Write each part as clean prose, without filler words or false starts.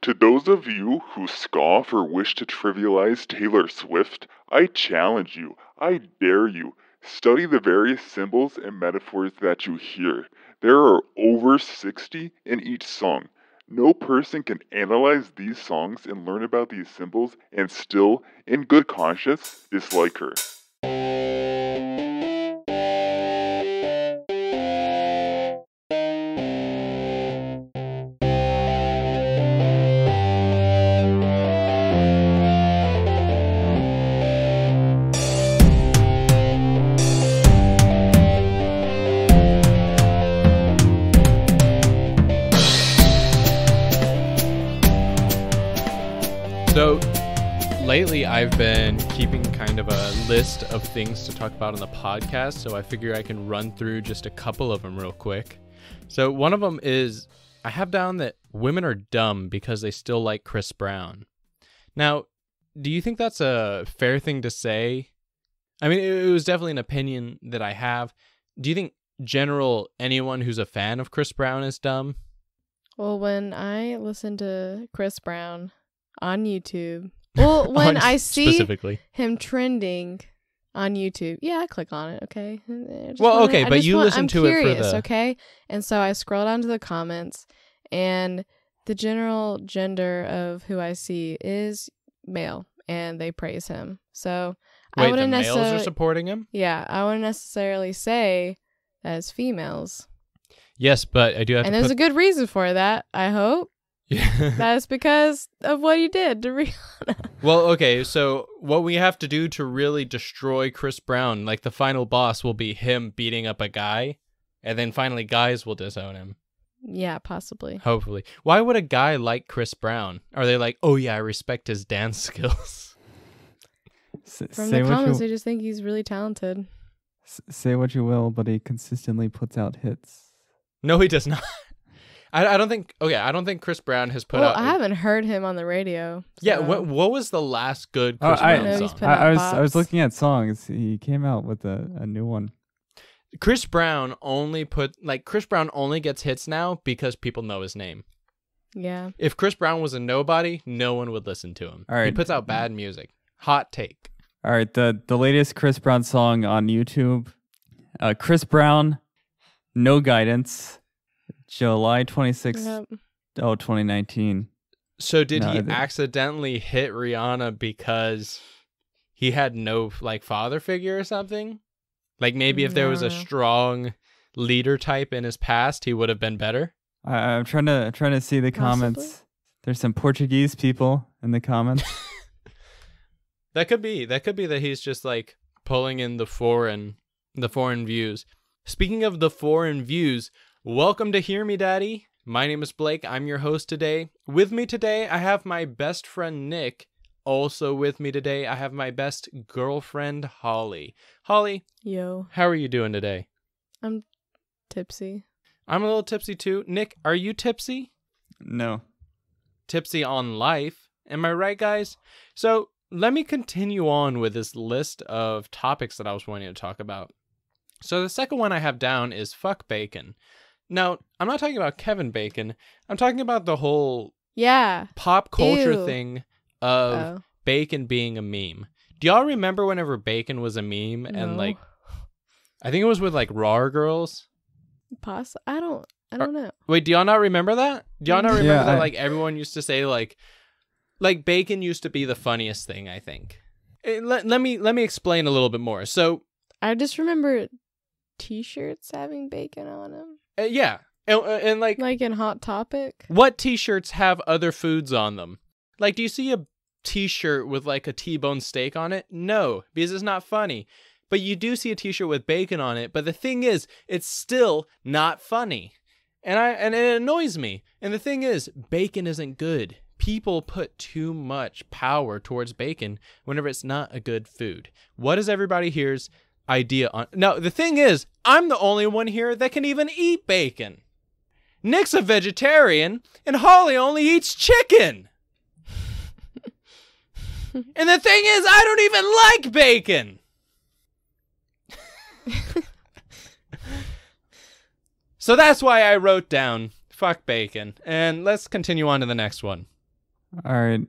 To those of you who scoff or wish to trivialize Taylor Swift, I challenge you, I dare you, study the various symbols and metaphors that you hear. There are over 60 in each song. No person can analyze these songs and learn about these symbols and still, in good conscience, dislike her. So, lately I've been keeping kind of a list of things to talk about on the podcast, so I figure I can run through just a couple of them real quick. So, one of them is, I have down that women are dumb because they still like Chris Brown. Now, do you think that's a fair thing to say? I mean, it was definitely an opinion that I have. Do you think anyone who's a fan of Chris Brown is dumb? Well, when I listen to Chris Brown on YouTube, well, when I see him trending on YouTube, yeah, I click on it, okay? But you listen to it for the... okay? And so I scroll down to the comments, and the general gender of who I see is male, and they praise him. So I wouldn't necessarily... males are supporting him? Yeah, I wouldn't necessarily say that it's females. Yes, but I do have to there's a good reason for that, I hope. Yeah. That's because of what he did to Rihanna. Well, okay, so what we have to do to really destroy Chris Brown, like the final boss will be him beating up a guy, and then finally guys will disown him. Yeah, possibly. Hopefully. Why would a guy like Chris Brown? Are they like, oh yeah, I respect his dance skills? From the comments, they just think he's really talented. Say what you will, but he consistently puts out hits. No, he does not. I don't think Chris Brown has put out... I haven't heard him on the radio. So. Yeah, what was the last good Chris Brown song? I was looking at songs. He came out with a new one. Chris Brown only gets hits now because people know his name. Yeah. If Chris Brown was a nobody, no one would listen to him. All right. He puts out bad music. Hot take. All right, the latest Chris Brown song on YouTube, Chris Brown, No Guidance, July 26th, 2019. So did he accidentally hit Rihanna because he had no father figure or something? Like maybe if there was a strong leader type in his past, he would have been better? I'm trying to see the comments. Possibly. There's some Portuguese people in the comments. That could be that he's just like pulling in the foreign views. Speaking of the foreign views, welcome to Hear Me Daddy. My name is Blake. I'm your host today. With me today, I have my best friend Nick. Also with me today, I have my best girlfriend Holly. Holly. Yo. How are you doing today? I'm tipsy. I'm a little tipsy too. Nick, are you tipsy? No. Tipsy on life. Am I right, guys? So let me continue on with this list of topics that I was wanting to talk about. So the second one I have down is fuck bacon. Now, I'm not talking about Kevin Bacon. I'm talking about the whole pop culture thing of bacon being a meme. Do y'all remember whenever bacon was a meme? No. And I think it was with RAR girls. I don't know. Wait, do y'all not remember that? Do y'all not remember that everyone used to say bacon used to be the funniest thing, I think. Let me explain a little bit more. So I just remember t-shirts having bacon on them. Yeah. And like in Hot Topic. What t-shirts have other foods on them? Like, do you see a t-shirt with a T-bone steak on it? No, because it's not funny. But you do see a t-shirt with bacon on it. But the thing is, it's still not funny. And it annoys me. And the thing is, bacon isn't good. People put too much power towards bacon whenever it's not a good food. What is everybody here's idea on? Now, the thing is, I'm the only one here that can even eat bacon. Nick's a vegetarian, and Holly only eats chicken. And the thing is, I don't even like bacon. So that's why I wrote down fuck bacon. And let's continue on to the next one. All right.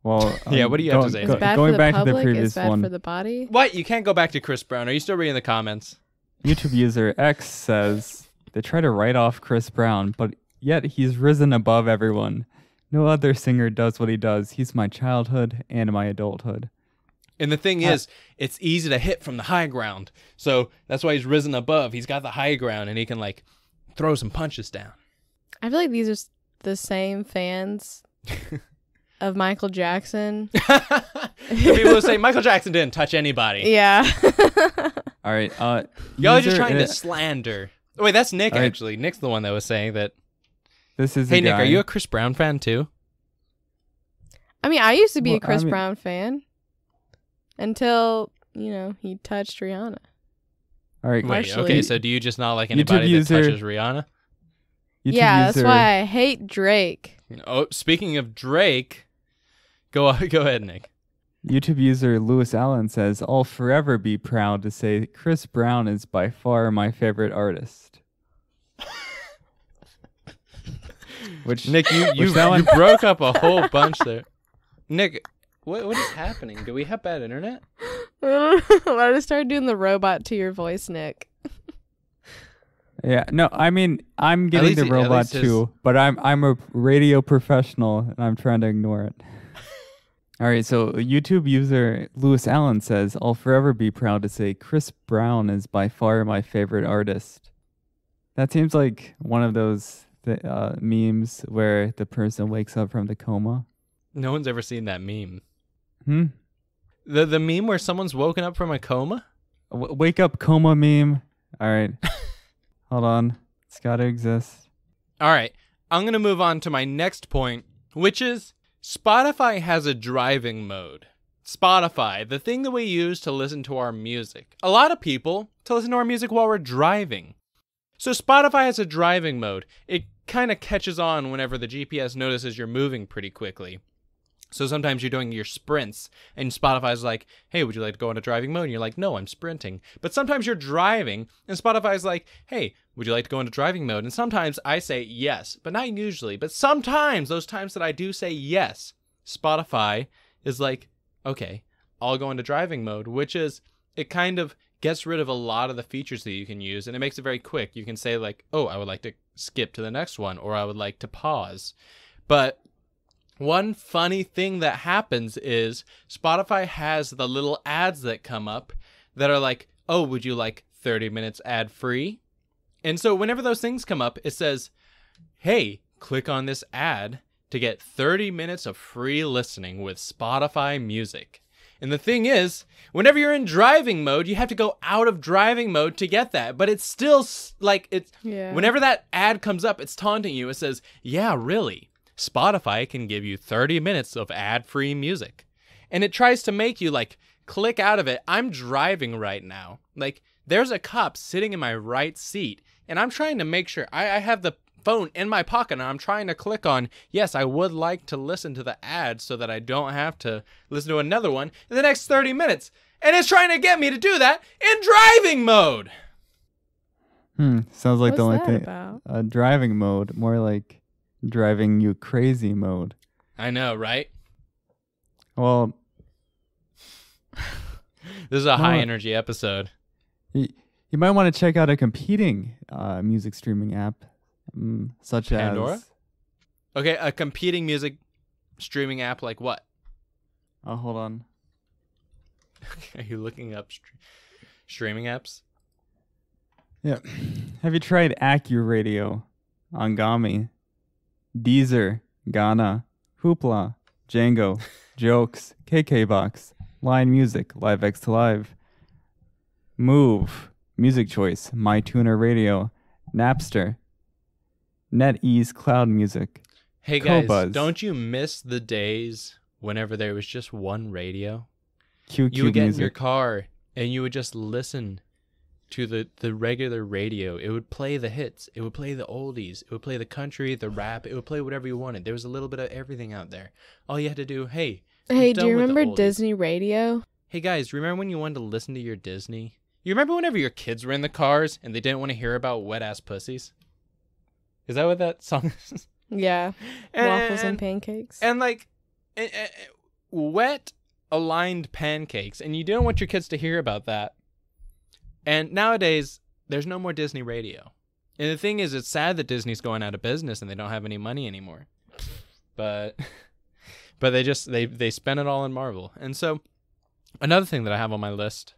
Well. Yeah. What do you have to say? It's bad going for the back public, to the previous it's bad one. for the body. What? You can't go back to Chris Brown. Are you still reading the comments? YouTube user X says they try to write off Chris Brown, but yet he's risen above everyone. No other singer does what he does. He's my childhood and my adulthood. And the thing is, it's easy to hit from the high ground. So that's why he's risen above. He's got the high ground and he can like throw some punches down. I feel like these are the same fans of Michael Jackson. The people who say Michael Jackson didn't touch anybody. Yeah. All right. Y'all are just trying to slander. Oh, wait, that's Nick, All right. actually. Nick's the one that was saying that. This is Hey, a Nick, guy. are you a Chris Brown fan, too? I mean, I used to be Well, a Chris I mean- Brown fan until, he touched Rihanna. All right. Wait, Partially. okay, so do you just not like anybody that user- touches Rihanna? YouTube Yeah, that's user- why I hate Drake. Oh, speaking of Drake, go ahead, Nick. YouTube user Lewis Allen says, "I'll forever be proud to say Chris Brown is by far my favorite artist." Which Nick, you broke up a whole bunch there. Nick, what is happening? Do we have bad internet? I just started doing the robot to your voice, Nick. Yeah, no, I mean I'm getting the at robot least his- too, but I'm a radio professional and I'm trying to ignore it. All right, so YouTube user Lewis Allen says, "I'll forever be proud to say Chris Brown is by far my favorite artist." That seems like one of those memes where the person wakes up from the coma. No one's ever seen that meme. Hmm. The meme where someone's woken up from a coma? Wake up coma meme. All right. Hold on. It's got to exist. All right, I'm going to move on to my next point, which is Spotify has a driving mode. Spotify, the thing that we use to listen to our music. A lot of people to listen to our music while we're driving. So Spotify has a driving mode. It kind of catches on whenever the GPS notices you're moving pretty quickly. So sometimes you're doing your sprints and Spotify's like, hey, would you like to go into driving mode? And you're like, no, I'm sprinting. But sometimes you're driving and Spotify's like, hey, would you like to go into driving mode? And sometimes I say yes, but not usually. But sometimes, those times that I do say yes, Spotify is like, okay, I'll go into driving mode, which is, it kind of gets rid of a lot of the features that you can use and it makes it very quick. You can say like, oh, I would like to skip to the next one or I would like to pause. But one funny thing that happens is Spotify has the little ads that come up that are like, oh, would you like 30 minutes ad free? And so whenever those things come up, it says, hey, click on this ad to get 30 minutes of free listening with Spotify Music. And the thing is, whenever you're in driving mode, you have to go out of driving mode to get that. But it's still like, whenever that ad comes up, it's taunting you. It says, yeah, really. Spotify can give you 30 minutes of ad-free music. And it tries to make you like click out of it. I'm driving right now. Like there's a cop sitting in my right seat and I'm trying to make sure I have the phone in my pocket and I'm trying to click on, yes, I would like to listen to the ad so that I don't have to listen to another one in the next 30 minutes. And it's trying to get me to do that in driving mode. Sounds like What's the only that thing. about? Driving mode, more like driving you crazy mode. I know, right? Well, This is a high energy episode. you might want to check out a competing music streaming app, such Pandora? as. Okay, a competing music streaming app like what? Oh, hold on. Are you looking up streaming apps? Yeah. Have you tried AccuRadio, Angami, Deezer, Ghana, Hoopla, Django, Jokes, KKBox, Line Music, LiveX to Live, Move, Music Choice, MyTuner Radio, Napster, NetEase Cloud Music. Hey guys, Qobuz. don't you miss the days whenever there was just one radio? QQ You would get Music. in your car and you would just listen to the regular radio. It would play the hits. It would play the oldies. It would play the country, the rap. It would play whatever you wanted. There was a little bit of everything out there. All you had to do, hey, I'm Hey, do done you with the remember oldies. Disney Radio? Hey guys, remember when you wanted to listen to your Disney? You remember whenever your kids were in the cars and they didn't want to hear about wet ass pussies? Is that what that song is? Yeah. Waffles and pancakes. And like wet aligned pancakes. And you don't want your kids to hear about that. And nowadays, there's no more Disney radio. And the thing is, it's sad that Disney's going out of business and they don't have any money anymore. But they spend it all in Marvel. And so another thing that I have on my list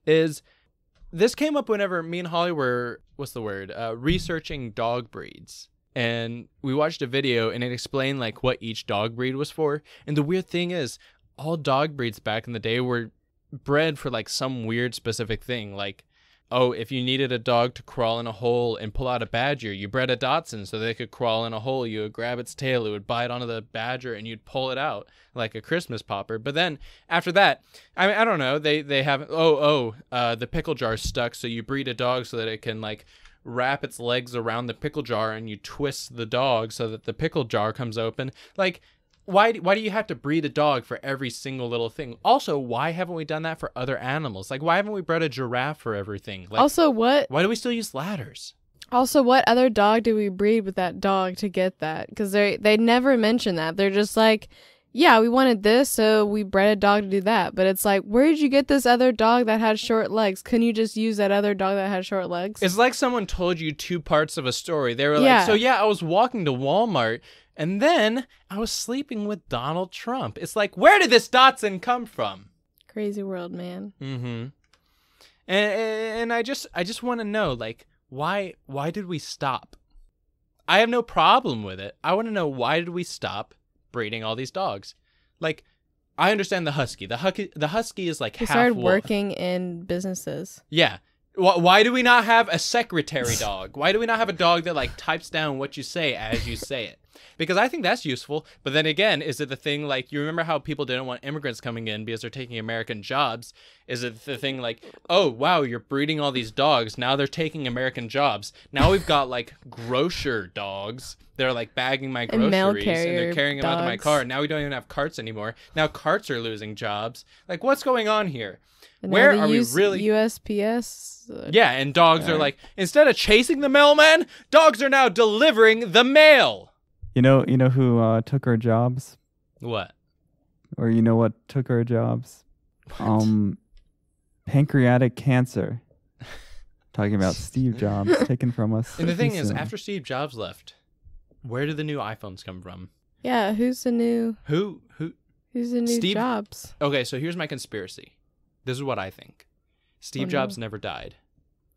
is this came up whenever me and Holly were, researching dog breeds. And we watched a video and it explained like what each dog breed was for. And the weird thing is, all dog breeds back in the day were bred for like some weird specific thing. Like, oh, if you needed a dog to crawl in a hole and pull out a badger, you bred a Dachshund so they could crawl in a hole. You would grab its tail, it would bite onto the badger, and you'd pull it out like a Christmas popper. But then after that, I mean, I don't know. They have the pickle jar's stuck, so you breed a dog so that it can like wrap its legs around the pickle jar, and you twist the dog so that the pickle jar comes open. Like, why do you have to breed a dog for every single little thing? Also, why haven't we done that for other animals? Like, why haven't we bred a giraffe for everything? Like, also, why do we still use ladders? Also, what other dog do we breed with that dog to get that? Because they never mention that. They're just like, yeah, we wanted this, so we bred a dog to do that. But it's like, where did you get this other dog that had short legs? Couldn't you just use that other dog that had short legs? It's like someone told you two parts of a story. They were like, so yeah, I was walking to Walmart, and then I was sleeping with Donald Trump. It's like, where did this Dachshund come from? Crazy world, man. Mm-hmm. And I just want to know, like, why did we stop? I have no problem with it. I want to know, why did we stop breeding all these dogs? Like, I understand the husky. The husky is like half wolf. We started working in businesses. Yeah. Why do we not have a secretary dog? Why do we not have a dog that like types down what you say as you say it? Because I think that's useful. But then again, is it the thing like, you remember how people didn't want immigrants coming in because they're taking American jobs? Is it the thing like, oh, wow, you're breeding all these dogs. Now they're taking American jobs. Now we've got like grocer dogs. They're like bagging my groceries and they're carrying them out to my car. Now we don't even have carts anymore. Now carts are losing jobs. Like, what's going on here? Where are we really? USPS. Yeah, and dogs are like, instead of chasing the mailman, dogs are now delivering the mail. You know who took our jobs? What? Or you know what took our jobs? What? Pancreatic cancer. Talking about Steve Jobs taken from us. And the thing is, after Steve Jobs left, where did the new iPhones come from? Yeah, who's the new? Who's the new Steve Jobs? Okay, so here's my conspiracy. This is what I think. Steve Jobs never died.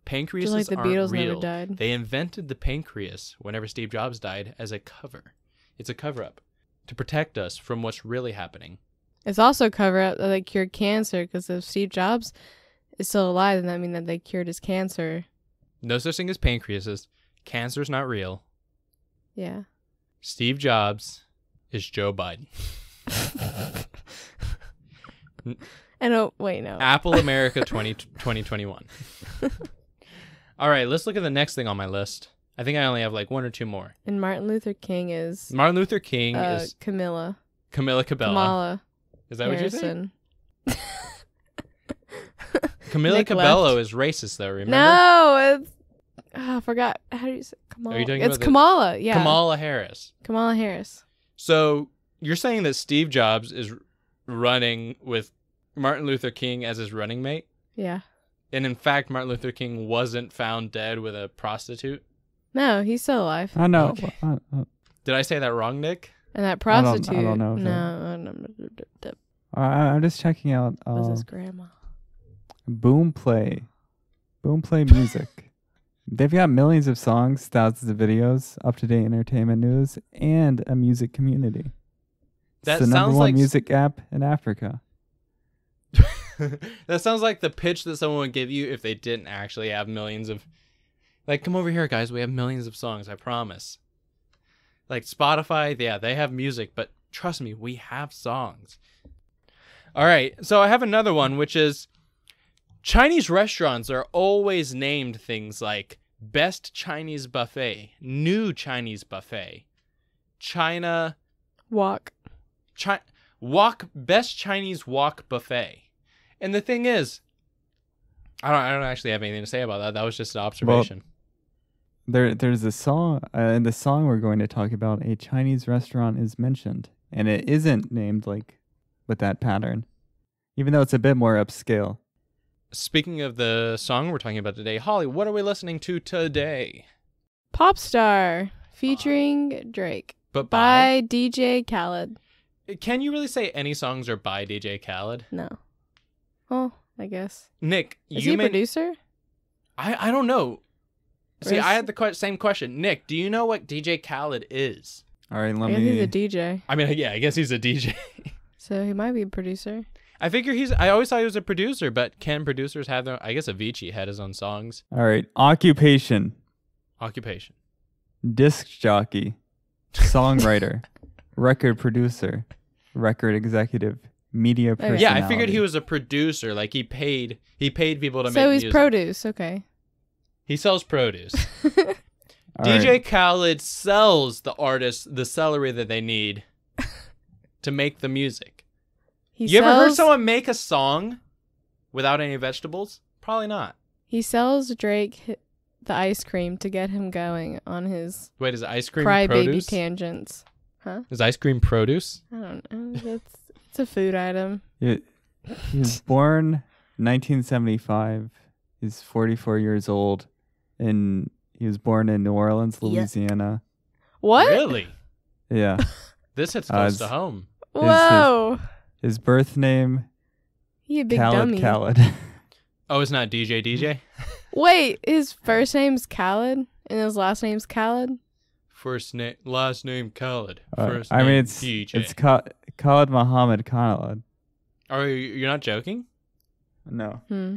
Pancreases like the aren't Beatles real. never died. They invented the pancreas whenever Steve Jobs died as a cover. It's a cover-up to protect us from what's really happening. It's also a cover-up that they cured cancer, because if Steve Jobs is still alive, then that means that they cured his cancer. No such thing as pancreases. Cancer's not real. Yeah. Steve Jobs is Joe Biden. Wait, no. Apple America 2021. All right, let's look at the next thing on my list. I think I only have like one or two more. And Martin Luther King is Camila Cabello. Kamala. Is that Harrison. what you think? Camila Cabello is racist, though. Remember? No, it's. I forgot. How do you say Kamala? Are you talking it's about Kamala. Yeah. Kamala Harris. Kamala Harris. So you're saying that Steve Jobs is running with Martin Luther King as his running mate? Yeah. And in fact, Martin Luther King wasn't found dead with a prostitute? No, he's still alive. I know. Okay. Did I say that wrong, Nick? And that prostitute. I don't know. No. I'm just checking out. Was his grandma? Boomplay Music. They've got millions of songs, thousands of videos, up-to-date entertainment news, and a music community. That it's the sounds number one like music app in Africa. That sounds like the pitch that someone would give you if they didn't actually have millions of... Like, come over here, guys. We have millions of songs, I promise. Like, Spotify, yeah, they have music, but trust me, we have songs. All right, so I have another one, which is Chinese restaurants are always named things like Best Chinese Buffet, New Chinese Buffet, China... Best Chinese Wok Buffet. And the thing is, I don't actually have anything to say about that. That was just an observation. There's a song in the song we're going to talk about. A Chinese restaurant is mentioned, and it isn't named like with that pattern, even though it's a bit more upscale. Speaking of the song we're talking about today, Holly, what are we listening to today? POPSTAR featuring Drake But by DJ Khaled. Can you really say any songs are by DJ Khaled? No. Well, I guess. Nick, Is he a producer? I don't know. See, Or is- I had the same question. Nick, do you know what DJ Khaled is? All right, I let guess he's a me. DJ. I mean, yeah, I guess he's a DJ. So he might be a producer. I always thought he was a producer, but can producers have their, I guess Avicii had his own songs. All right, occupation: Occupation. disc jockey, songwriter, record producer, record executive, media Oh, personality. Yeah, I figured he was a producer. Like he paid people to make So he's music. produce, okay. He sells produce. All DJ right. Khaled sells the artists the celery that they need to make the music. He Ever heard sells- someone make a song without any vegetables? Probably not. He sells Drake the ice cream to get him going on his Wait, is ice cream crybaby produce? tangents. Is ice cream produce? I don't know. It's a food item. He was born 1975. He's 44 years old, and he was born in New Orleans, Yeah. Louisiana. What? Really? Yeah. This hits close it's- to home. Whoa. His birth name, He a big Khaled dummy. Khaled. Oh, it's not DJ? Wait, his first name's Khaled and his last name's Khaled? Last name Khaled. First I mean, name it's DJ. Khaled Muhammad Khaled. You're not joking? No. Hmm.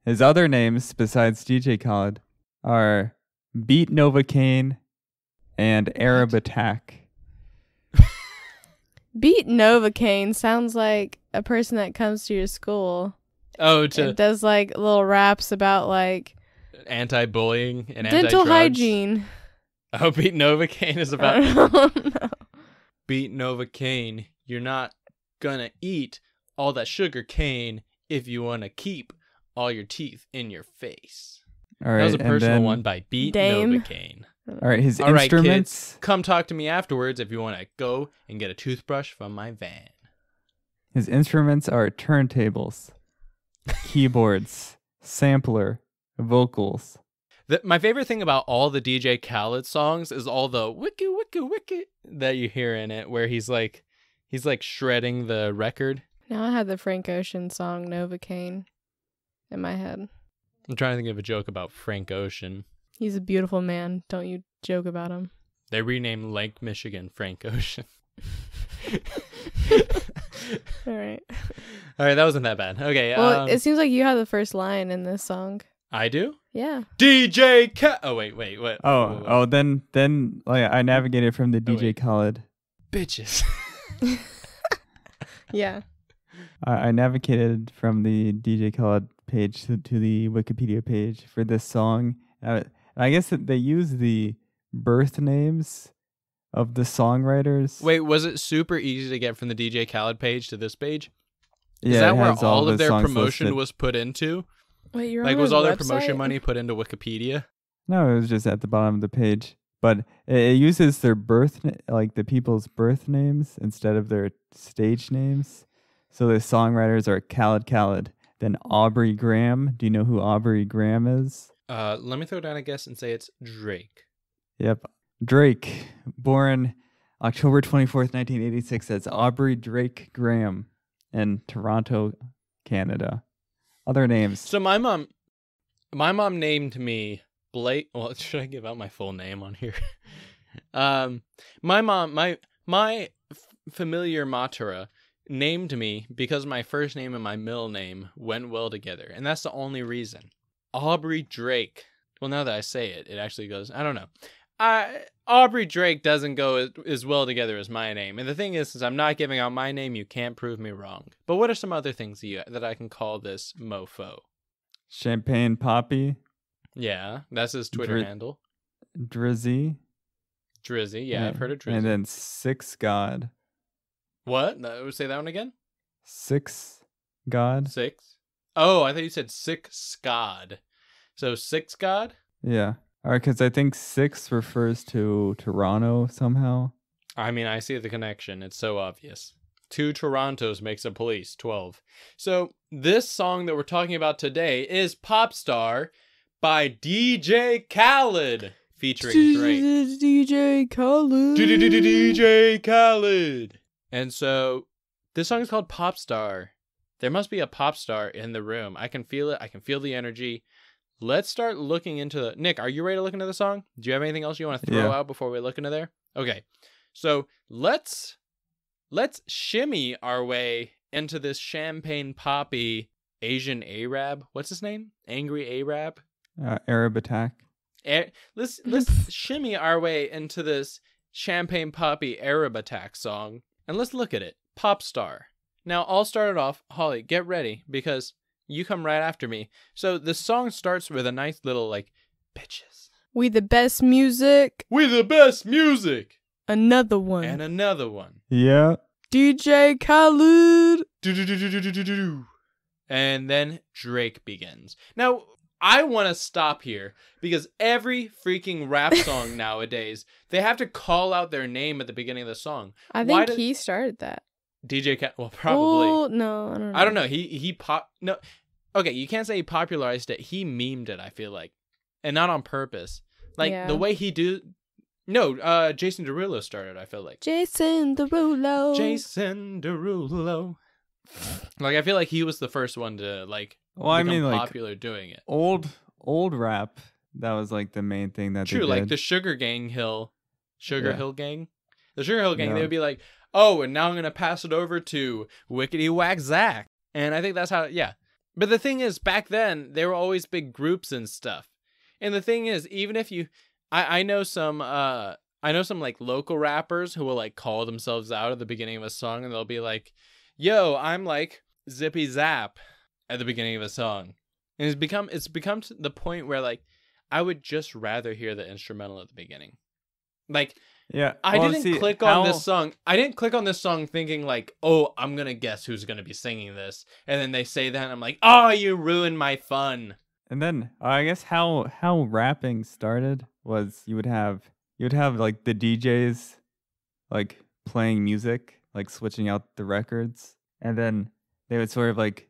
His other names besides DJ Khaled are Beat Novocaine and Arab Attack. Beat Novocaine sounds like a person that comes to your school Oh, and does like little raps about like anti-bullying and dental anti-drugs. hygiene. Oh, Beat Novocaine is I about don't know. Beat Novocaine. You're not gonna eat all that sugar cane if you want to keep all your teeth in your face. All right, That was a and personal then- one by Beat Dame. Novocaine. All right, his All right, instruments. kids, come talk to me afterwards if you want to go and get a toothbrush from my van. His instruments are turntables, keyboards, sampler, vocals. My favorite thing about all the DJ Khaled songs is all the wiki wiki wiki that you hear in it, where he's like shredding the record. Now I have the Frank Ocean song Novocaine in my head. I'm trying to think of a joke about Frank Ocean. He's a beautiful man. Don't you joke about him. They renamed Lake Michigan Frank Ocean. All right. All right, that wasn't that bad. Okay, Well, it seems like you have the first line in this song. I do. Yeah. DJ Khaled. Oh wait, what? Oh, then like I navigated from the DJ wait. Khaled. Bitches. Yeah. I navigated from the DJ Khaled page to the Wikipedia page for this song. I guess that they use the birth names of the songwriters. Wait, was it super easy to get from the DJ Khaled page to this page? Is yeah, that it where has all the of their songs promotion listed. was put into? Wait, you're Like, on was his all their website? promotion money put into Wikipedia? No, it was just at the bottom of the page. But it uses their like the people's birth names instead of their stage names. So the songwriters are Khaled, then Aubrey Graham. Do you know who Aubrey Graham is? Let me throw down a guess and say it's Drake. Yep. Drake, born October 24th, 1986, as Aubrey Drake Graham in Toronto, Canada. Other names. So my mom named me Blake. Well, should I give out my full name on here? My mom, my familiar matera named me because my first name and my middle name went well together, and that's the only reason. Aubrey Drake. Well, now that I say it, it actually goes. I don't know. Aubrey Drake doesn't go as well together as my name, and the thing is, since I'm not giving out my name, you can't prove me wrong. But what are some other things that I can call this mofo? Champagne Papi, Yeah, that's his Twitter Dri- handle. Drizzy. Drizzy. Yeah, I've heard of Drizzy. And then Six God. What? Say that one again. Six God? Six. Oh, I thought you said Sick Scod. So Six God. Yeah. All right, because I think 6 refers to Toronto somehow. I mean, I see the connection. It's so obvious. 2 Torontos makes a police, 12. So this song that we're talking about today is Popstar by DJ Khaled featuring Drake. DJ Khaled. DJ Khaled. And so this song is called Popstar. There must be a pop star in the room. I can feel it. I can feel the energy. Let's start looking into the... Nick, are you ready to look into the song? Do you have anything else you want to throw out before we look into there? Okay. So let's shimmy our way into this Champagne Papi Asian Arab. What's his name? Angry Arab? Arab Attack. Let's shimmy our way into this Champagne Papi Arab Attack song, and let's look at it. Popstar. Now, I'll start it off. Holly, get ready, because you come right after me. So the song starts with a nice little, like, bitches. We the best music. We the best music. Another one. And another one. Yeah. DJ Khaled. Do-do-do-do-do-do-do. And then Drake begins. Now, I want to stop here because every freaking rap song nowadays, they have to call out their name at the beginning of the song. I think he started that. DJ Khaled, well, probably. Oh, no, I don't know. I don't know. No. Okay, you can't say he popularized it. He memed it, I feel like. And not on purpose. Like, the way he do... No, Jason Derulo started, I feel like. Jason Derulo. Jason Derulo. Like, I feel like he was the first one to, like, become popular doing it. Old rap, that was, like, the main thing that they did. True, like the Sugar Hill Gang. The Sugar Hill Gang, they would be like, oh, and now I'm going to pass it over to Wickety Whack Zach. And I think that's how, But the thing is, back then, they were always big groups and stuff. And the thing is, even if you... I know some like local rappers who will like call themselves out at the beginning of a song, and they'll be like, yo, I'm like Zippy Zap at the beginning of a song. And it's become to the point where like I would just rather hear the instrumental at the beginning. Like, I didn't click on this song. I didn't click on this song thinking like, oh, I'm going to guess who's going to be singing this. And then they say that and I'm like, oh, you ruined my fun. And then I guess how rapping started was you would have like the DJs like playing music, like switching out the records, and then they would sort of like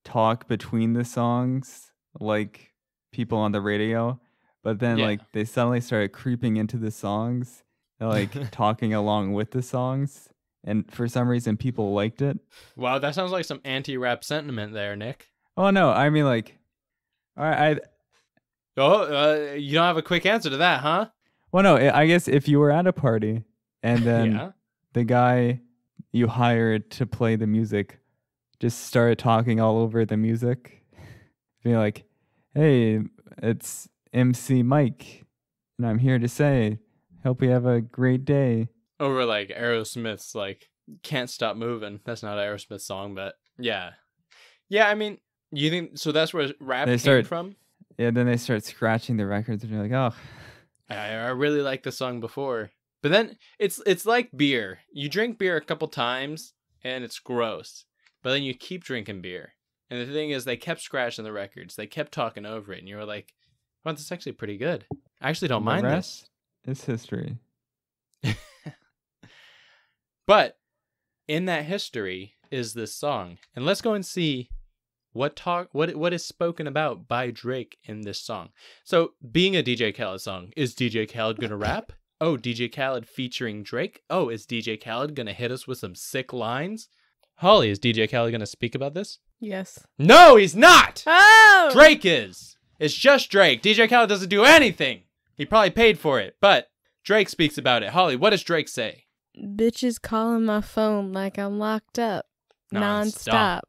talk between the songs like people on the radio, but then like they suddenly started creeping into the songs and like talking along with the songs, and for some reason people liked it. Wow, that sounds like some anti-rap sentiment there, Nick. Oh no, I mean like you don't have a quick answer to that, huh? Well, no, I guess if you were at a party and then the guy you hired to play the music just started talking all over the music, being like, hey, it's MC Mike, and I'm here to say, hope you have a great day. Over like Aerosmith's like Can't Stop Moving. That's not an Aerosmith song, but yeah. Yeah, I mean, you think so? That's where rap came from. Yeah, then they start scratching the records, and you're like, oh, I really liked the song before. But then it's like beer. You drink beer a couple times, and it's gross. But then you keep drinking beer, and the thing is, they kept scratching the records. They kept talking over it, and you were like, "Well, this is actually pretty good. I actually don't mind this." It's history. But in that history is this song, and let's go and see what is spoken about by Drake in this song. So, being a DJ Khaled song, is DJ Khaled gonna rap? Oh, DJ Khaled featuring Drake? Oh, is DJ Khaled gonna hit us with some sick lines? Holly, is DJ Khaled gonna speak about this? Yes. No, he's not! Oh! Drake is! It's just Drake. DJ Khaled doesn't do anything! He probably paid for it, but Drake speaks about it. Holly, what does Drake say? Bitches calling my phone like I'm locked up. Non-stop.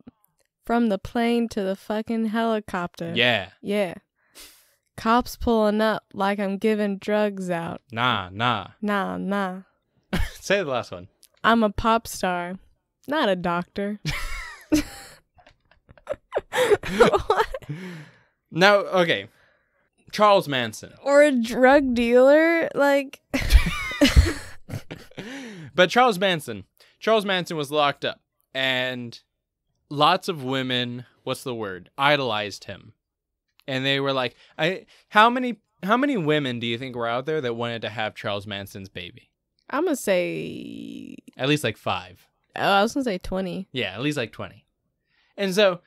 From the plane to the fucking helicopter. Yeah. Yeah. Cops pulling up like I'm giving drugs out. Nah. Nah. Say the last one. I'm a pop star, not a doctor. What? Now, okay. Charles Manson. Or a drug dealer? Like... But Charles Manson was locked up, and lots of women, idolized him. And they were like, how many How many women do you think were out there that wanted to have Charles Manson's baby? I'm gonna say. At least like 5. Oh, I was gonna say 20. Yeah, at least like 20. And so,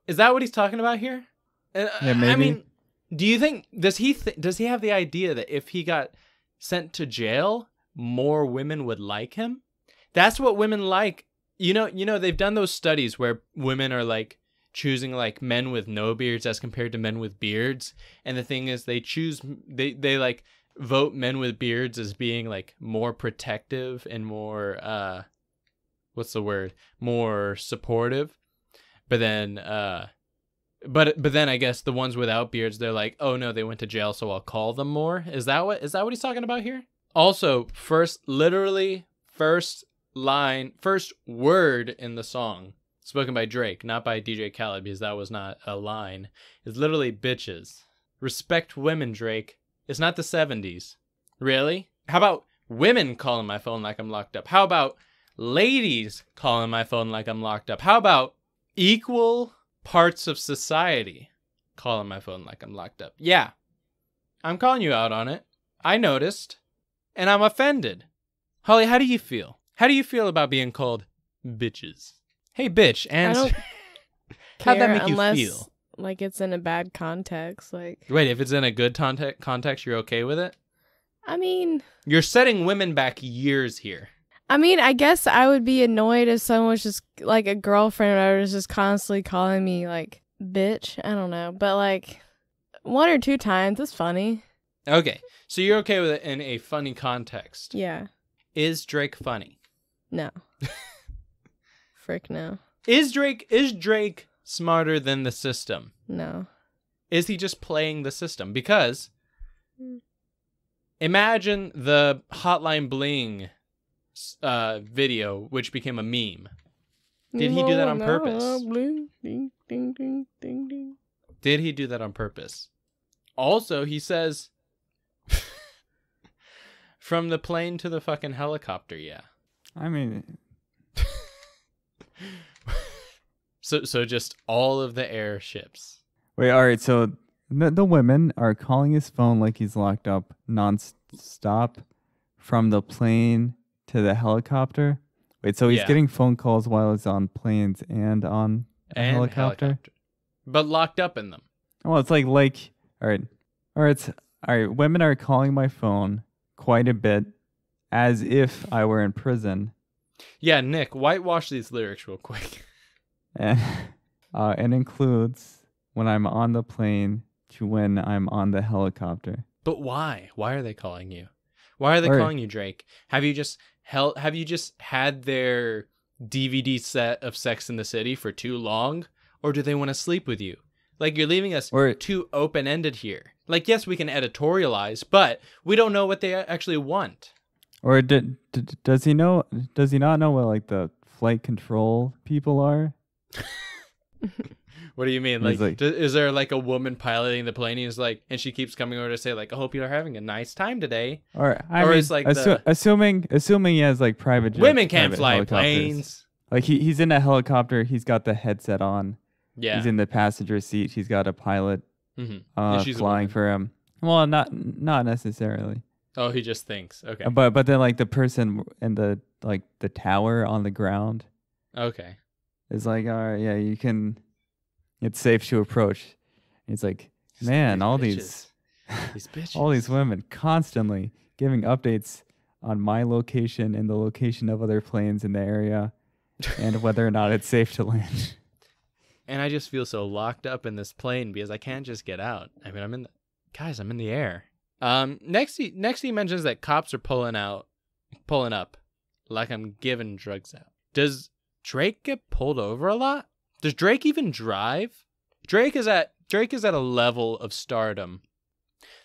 is that what he's talking about here? Yeah, maybe. I mean, do you think does he have the idea that if he got sent to jail, more women would like him? That's what women like. You know, they've done those studies where women are like choosing like men with no beards as compared to men with beards, and the thing is they like vote men with beards as being like more protective and more what's the word? More supportive. But then but then I guess the ones without beards, they're like, "Oh no, they went to jail, so I'll call them more." Is that what he's talking about here? Also, first line, first word in the song, spoken by Drake, not by DJ Khaled, because that was not a line, is literally bitches. Respect women, Drake. It's not the 70s. Really? How about women calling my phone like I'm locked up? How about ladies calling my phone like I'm locked up? How about equal parts of society calling my phone like I'm locked up? Yeah, I'm calling you out on it. I noticed, and I'm offended. Holly, how do you feel? How do you feel about being called bitches? Hey, bitch, answer. How'd that make you feel? Like it's in a bad context. Like, wait, if it's in a good context, you're okay with it? I mean, you're setting women back years here. I mean, I guess I would be annoyed if someone was just like a girlfriend or was just constantly calling me like bitch. I don't know, but like 1 or 2 times, it's funny. Okay, so you're okay with it in a funny context. Yeah. Is Drake funny? No. Frick no. Is Drake smarter than the system? No. Is he just playing the system? Because imagine the Hotline Bling video, which became a meme. Did he do that on purpose? Ding, ding, ding, ding, ding. Did he do that on purpose? Also, he says, from the plane to the fucking helicopter, yeah. I mean, so just all of the airships. wait, all right. So the women are calling his phone like he's locked up non-stop from the plane to the helicopter. Wait, so he's getting phone calls while he's on planes and on a helicopter? But locked up in them. Well, it's like all right. Women are calling my phone quite a bit, as if I were in prison. Yeah, Nick, whitewash these lyrics real quick. And it includes when I'm on the plane to when I'm on the helicopter. But why? Why are they calling you? Why are they calling you, Drake? Have you just had their DVD set of Sex in the City for too long? Or do they want to sleep with you? Like, you're leaving us too open-ended here. Like, yes, we can editorialize, but we don't know what they actually want. Or does he know? Does he not know what like the flight control people are? What do you mean? Like, is there like a woman piloting the plane? And she keeps coming over to say like, "I hope you're having a nice time today." Or it's like assuming he has like private jets, women can't fly planes. Like he's in a helicopter. He's got the headset on. Yeah. He's in the passenger seat. He's got a pilot flying for him. Well, not necessarily. Oh, he just thinks. Okay. But then like the person in the tower on the ground. Okay. Is like, all right, yeah, you can. It's safe to approach. It's like, man, all these bitches. All these women constantly giving updates on my location and the location of other planes in the area, and whether or not it's safe to land. And I just feel so locked up in this plane because I can't just get out. I mean, I'm in the air. Next he mentions that cops are pulling up like I'm giving drugs out. Does Drake get pulled over a lot? Does Drake even drive? Drake is at a level of stardom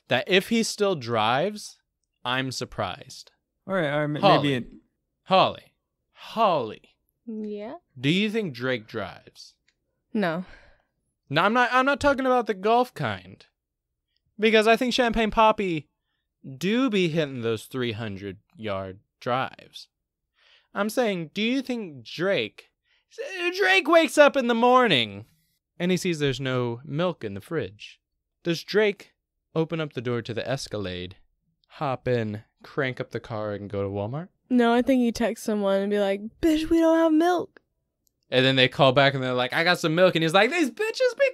that if he still drives, I'm surprised. Or maybe Holly. Yeah. Do you think Drake drives? No. No, I'm not talking about the golf kind. Because I think Champagne Papi do be hitting those 300-yard drives. I'm saying, do you think Drake wakes up in the morning and he sees there's no milk in the fridge? Does Drake open up the door to the Escalade, hop in, crank up the car, and go to Walmart? No, I think he texts someone and be like, bitch, we don't have milk. And then they call back and they're like, I got some milk. And he's like, these bitches be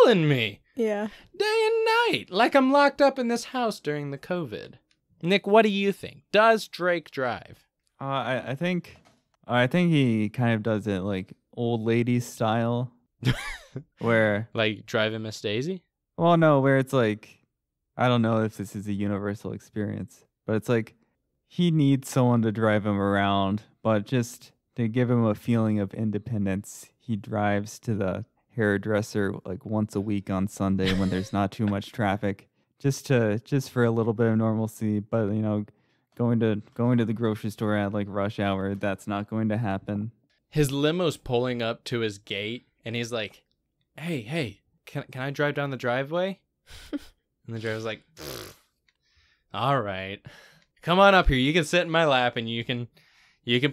calling me Yeah. day and night, like I'm locked up in this house during the COVID. Nick, what do you think? Does Drake drive? I think he kind of does it like old lady style, where Like driving Miss Daisy? well, no, where it's like, I don't know if this is a universal experience, but it's like he needs someone to drive him around, but just to give him a feeling of independence, he drives to the hairdresser like once a week on Sunday when there's not too much traffic, just for a little bit of normalcy. But going to the grocery store at like rush hour, that's not going to happen. His limo's pulling up to his gate, and he's like, hey, can I drive down the driveway? And the driver's like, all right, come on up here. You can sit in my lap, and you can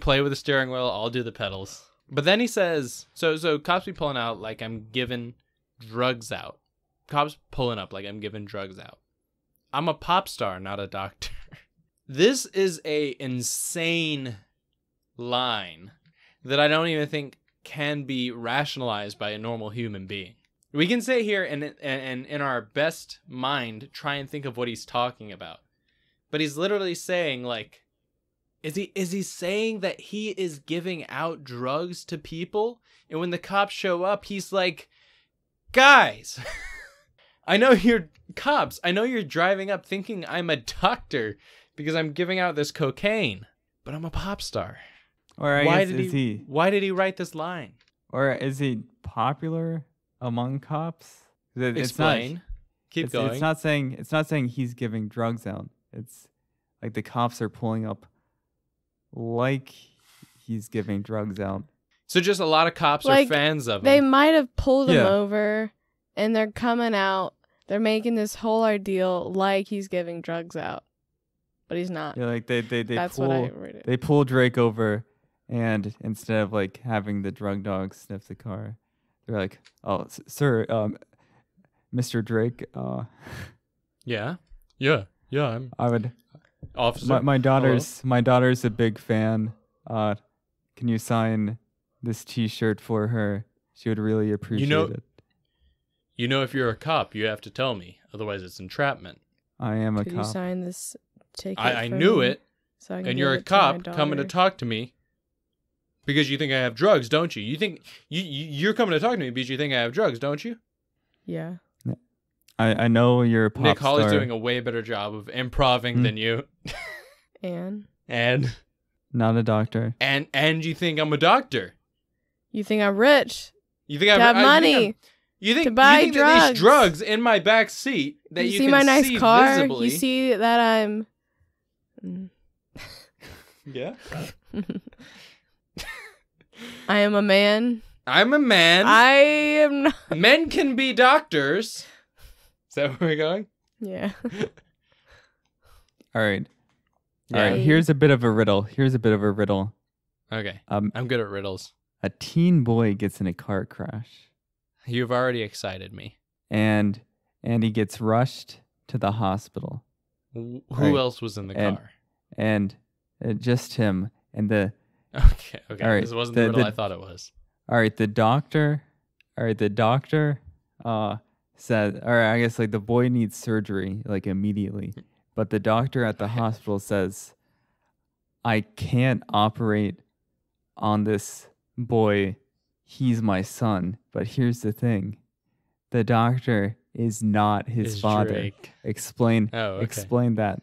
play with the steering wheel. I'll do the pedals. But then he says, so cops be pulling out like I'm giving drugs out. Cops pulling up like I'm giving drugs out. I'm a pop star, not a doctor. This is a insane line that I don't even think can be rationalized by a normal human being. We can sit here and in our best mind try and think of what he's talking about. But he's literally saying like, is he saying that he is giving out drugs to people? And when the cops show up, he's like, guys, I know you're cops. I know you're driving up thinking I'm a doctor because I'm giving out this cocaine, but I'm a pop star. Or Why did he write this line? Or is he popular among cops? Explain. Keep going. It's not saying he's giving drugs out. It's like the cops are pulling up like he's giving drugs out. So just a lot of cops are fans of him. They might have pulled him over, and they're coming out. They're making this whole ordeal like he's giving drugs out, but he's not. Yeah, like they That's pull, what I read it. They pull Drake over, and instead of like having the drug dog sniff the car, they're like, "Oh, sir, Mr. Drake, Yeah. I would." Officer. My daughter's a big fan. Can you sign this T-shirt for her? She would really appreciate it. You know, if you're a cop, you have to tell me. Otherwise, it's entrapment. I am a Could cop. you sign this ticket? I for knew me it. so I can And give you're a it to my cop coming to daughter? talk to me because you think I have drugs, don't you? You think you're coming to talk to me because you think I have drugs, don't you? Yeah. I know you're a pop Nick Hawley's star. doing a way better job of improving than you. And Not a doctor. And you think I'm a doctor. you think I'm rich? You think To have money? You think to buy you think that drugs. these drugs in my back seat that You you see can my nice see car? visibly. You see that I'm... Yeah. I am a man. I'm a man. I am not... Men can be doctors. Is that where we're going? Yeah. All right. Yeah. All right. Here's a bit of a riddle. Okay. I'm good at riddles. A teen boy gets in a car crash, You've already excited me. and he gets rushed to the hospital, Who Right. else was in the car? and just him. And Okay. All right, This wasn't the the- riddle the- I thought it was. the doctor said, or I guess like the boy needs surgery like immediately, but the doctor at the hospital says, I can't operate on this boy. He's my son. But here's the thing. The doctor is not his Is father. Drake. Explain Oh, okay. explain that.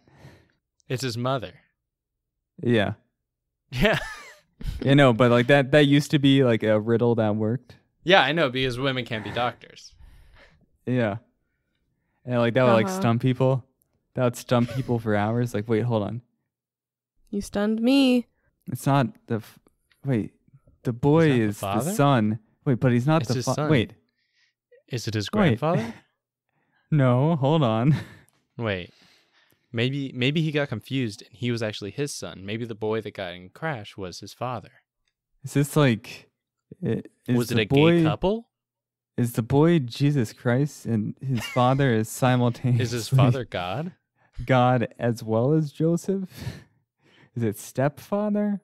It's his mother. Yeah. Yeah. You know, but like that used to be like a riddle that worked. Yeah, I know, because women can't be doctors. Yeah. And like that would like Uh-huh. stump people. That would stump people for hours. Like, wait, hold on. You stunned me. It's not wait. The boy He's not the is the father? son. Wait, but he's not It's the his father. son. Wait. Is it his Wait. grandfather? No, hold on. Wait. Maybe he got confused and he was actually his son. Maybe the boy that got in crash was his father. Is this like is Was it the a boy, gay couple? Is the boy Jesus Christ and his father is simultaneously Is his father God? God as well as Joseph? Is it stepfather?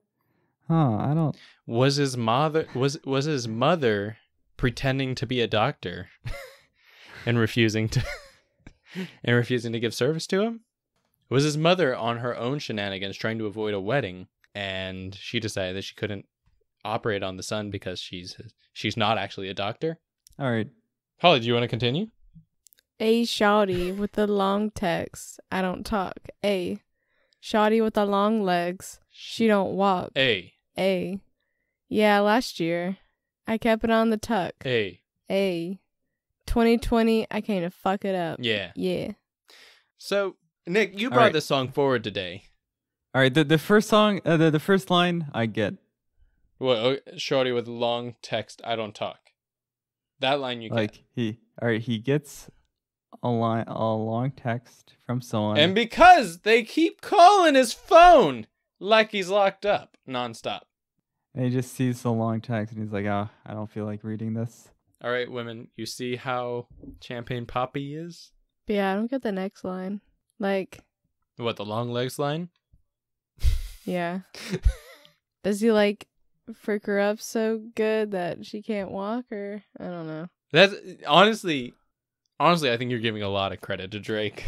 I don't. Was his mother pretending to be a doctor and refusing to give service to him? Was his mother on her own shenanigans trying to avoid a wedding, and she decided that she couldn't operate on the son because she's not actually a doctor? All right. Holly, do you want to continue? A shawty with the long text. I don't talk. A shawty with the long legs. She don't walk. A. Yeah, last year. I kept it on the tuck. A. 2020, I came to fuck it up. Yeah. So, Nick, you brought this song forward today. All right. The first song, the first line, I get. Well, shorty with long text, I don't talk. That line you get. He gets a long text from someone. And because they keep calling his phone like he's locked up nonstop. And he just sees the long text and he's like, I don't feel like reading this. All right, women, you see how Champagne Papi is? But yeah, I don't get the next line. Like, what, the long legs line? Yeah. Does he like freak her up so good that she can't walk, or I don't know. That's honestly, I think you're giving a lot of credit to Drake.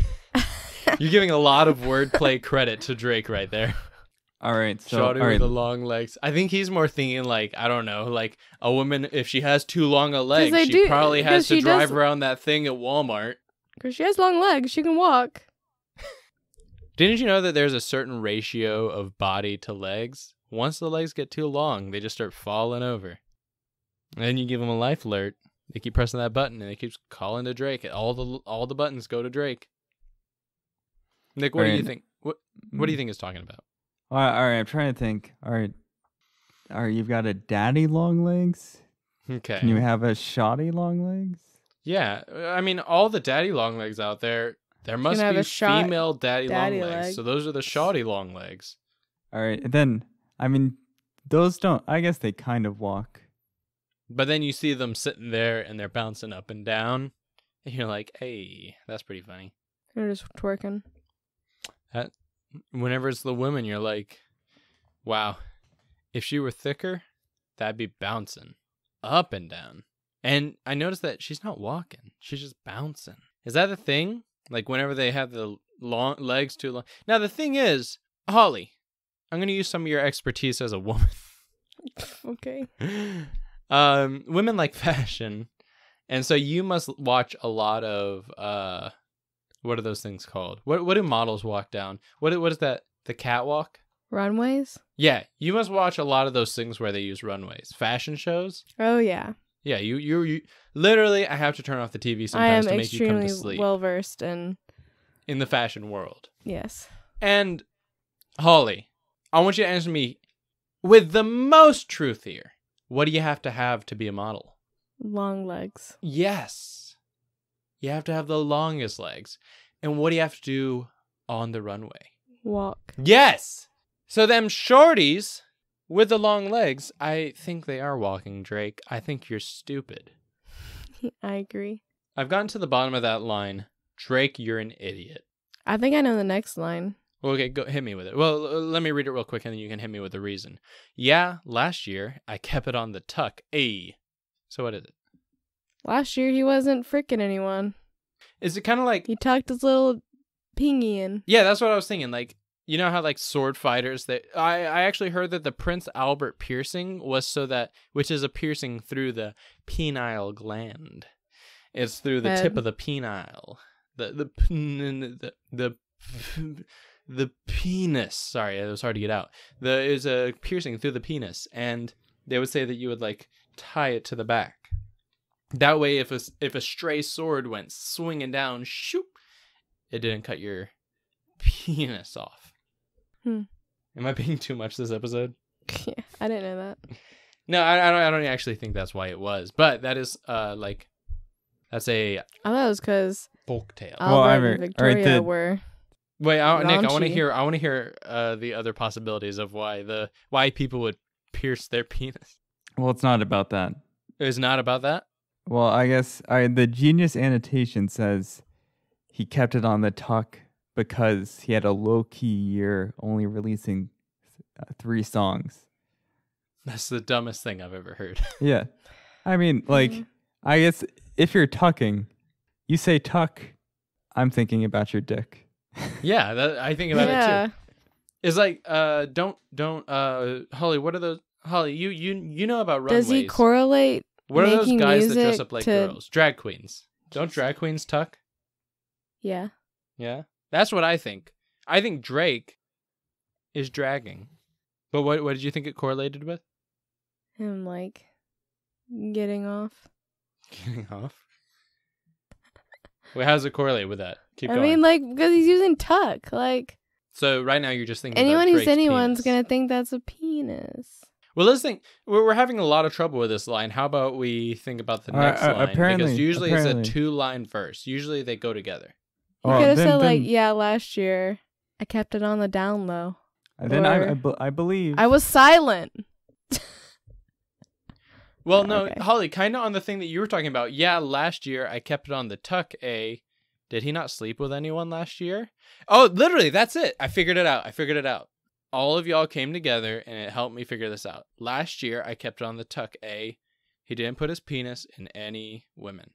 You're giving a lot of wordplay credit to Drake right there. All right, so Shawty with the long legs. I think he's more thinking like, I don't know, like a woman, if she has too long a leg, she probably has to drive around that thing at Walmart. Because she has long legs, she can walk. Didn't you know that there's a certain ratio of body to legs? Once the legs get too long, they just start falling over. And then you give them a life alert. They keep pressing that button, and it keeps calling to Drake. All the buttons go to Drake. Nick, what do you think? What do you think it's talking about? All right, I'm trying to think. All right, you've got a daddy long legs. Okay. Can you have a shoddy long legs? Yeah, I mean, all the daddy long legs out there must be female daddy long legs. So those are the shoddy long legs. All right, then, I mean, those don't, I guess they kind of walk. But then you see them sitting there and they're bouncing up and down. And you're like, hey, that's pretty funny. They're just twerking. Whenever it's the women, you're like, wow, if she were thicker, that'd be bouncing up and down. And I noticed that she's not walking. She's just bouncing. Is that a thing? Like whenever they have the long legs too long. Now, the thing is, Holly, I'm going to use some of your expertise as a woman. Okay. Women like fashion. And so you must watch a lot of, what are those things called? What do models walk down? What is that? The catwalk? Runways? Yeah, you must watch a lot of those things where they use runways. Fashion shows? Oh, yeah. Yeah, you literally, I have to turn off the TV sometimes to make you come to sleep. I am extremely well-versed in the fashion world. Yes. And, Holly, I want you to answer me with the most truth here. What do you have to be a model? Long legs. Yes. You have to have the longest legs. And what do you have to do on the runway? Walk. Yes! So them shorties with the long legs, I think they are walking, Drake. I think you're stupid. I agree. I've gotten to the bottom of that line. Drake, you're an idiot. I think I know the next line. Okay, go hit me with it. Well, let me read it real quick and then you can hit me with the reason. Yeah, last year, I kept it on the tuck. Ayy. So what is it? Last year, he wasn't freaking anyone. Is it kind of like... He tucked his little pingy in. Yeah, that's what I was thinking. Like, you know how like sword fighters, I actually heard that the Prince Albert piercing was so that, which is a piercing through the penile gland. It's through the tip of the penile. The penis. Sorry, it was hard to get out. Is a piercing through the penis, and they would say that you would like tie it to the back. That way, if a stray sword went swinging down, shoop, it didn't cut your penis off. Am I being too much this episode? Yeah, I didn't know that. No, I don't actually think that's why it was, but that is that's a. I thought it was because folktale. Albert and Victoria were. Wait, Nick, I want to hear the other possibilities of why people would pierce their penis. Well, it's not about that. It's not about that? Well, I guess the genius annotation says he kept it on the tuck because he had a low-key year, only releasing 3 songs. That's the dumbest thing I've ever heard. Yeah. I mean, like, I guess if you're tucking, you say tuck, I'm thinking about your dick. Yeah, I think about it too. It's like, don't, Holly, what are those? Holly, you know about runways. Does he correlate? What are those making guys that dress music up like to- girls? Drag queens. Don't drag queens tuck? Yeah. Yeah, that's what I think. I think Drake is dragging. But what did you think it correlated with? Him like getting off. Getting off. Wait, how does it correlate with that? Keep I going. mean, like, because he's using tuck. Like, So right now you're just thinking anyone about who's Drake's anyone's penis. gonna think that's a penis. Well, let's think. We're having a lot of trouble with this line. How about we think about the next line? Because usually it's a 2-line verse. Usually they go together. You could have said like, yeah, last year I kept it on the down low. Then I believe. I was silent. Well, no, Okay. Holly, kind of on the thing that you were talking about. Yeah, last year I kept it on the tuck. Did he not sleep with anyone last year? Oh, literally, that's it. I figured it out. All of y'all came together and it helped me figure this out. Last year I kept it on the tuck. He didn't put his penis in any women.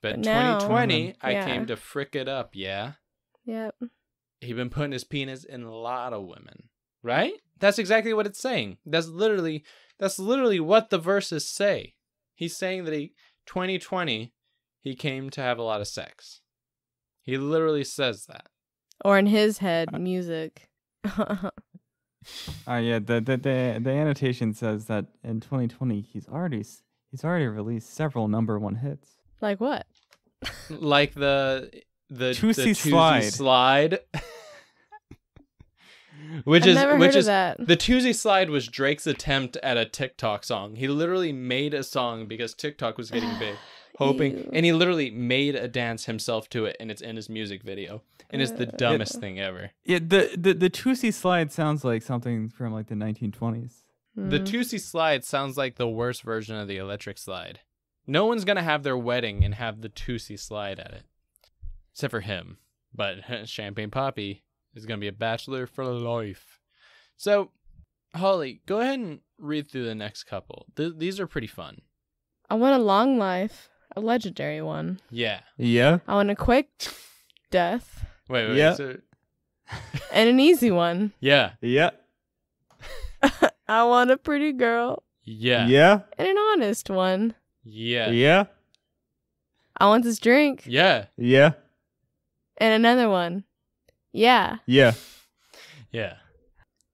But But now- 2020, I Yeah. came to frick it up, yeah? Yep. He been putting his penis in a lot of women. Right? That's exactly what it's saying. That's literally what the verses say. He's saying that 2020, he came to have a lot of sex. He literally says that. Or in his head, music. Yeah, the annotation says that in 2020 he's already released several #1 hits. Like what? Like the Tootsie slide. which I've is never heard of that. The Tootsie Slide was Drake's attempt at a TikTok song. He literally made a song because TikTok was getting big, hoping, Ew. and he literally made a dance himself to it, and it's in his music video, and it's the dumbest thing ever. Yeah, the Tootsie Slide sounds like something from like the 1920s. The Mm. Tootsie Slide sounds like the worst version of the electric slide. No one's gonna have their wedding and have the Tootsie Slide at it, except for him. But Champagne Papi is gonna be a bachelor for life. So, Holly, go ahead and read through the next couple. These are pretty fun. I want a long life, a legendary one. Yeah. Yeah. I want a quick death Wait. Yeah. So, and an easy one. yeah. Yeah. I want a pretty girl Yeah. Yeah. and an honest one. Yeah. Yeah. I want this drink Yeah. Yeah. and another one. Yeah. Yeah. Yeah.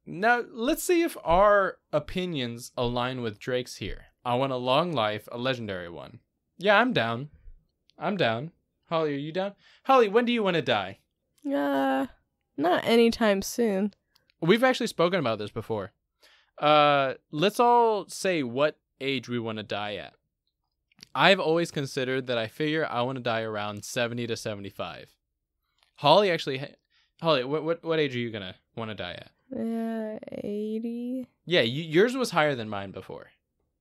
Now, let's see if our opinions align with Drake's here. I want a long life, a legendary one. Yeah, I'm down. Holly, are you down? Holly, when do you want to die? Not anytime soon. We've actually spoken about this before. Let's all say what age we want to die at. I've always considered that I figure I want to die around 70 to 75. Holly, what age are you going to want to die at? 80. Yeah, yours was higher than mine before.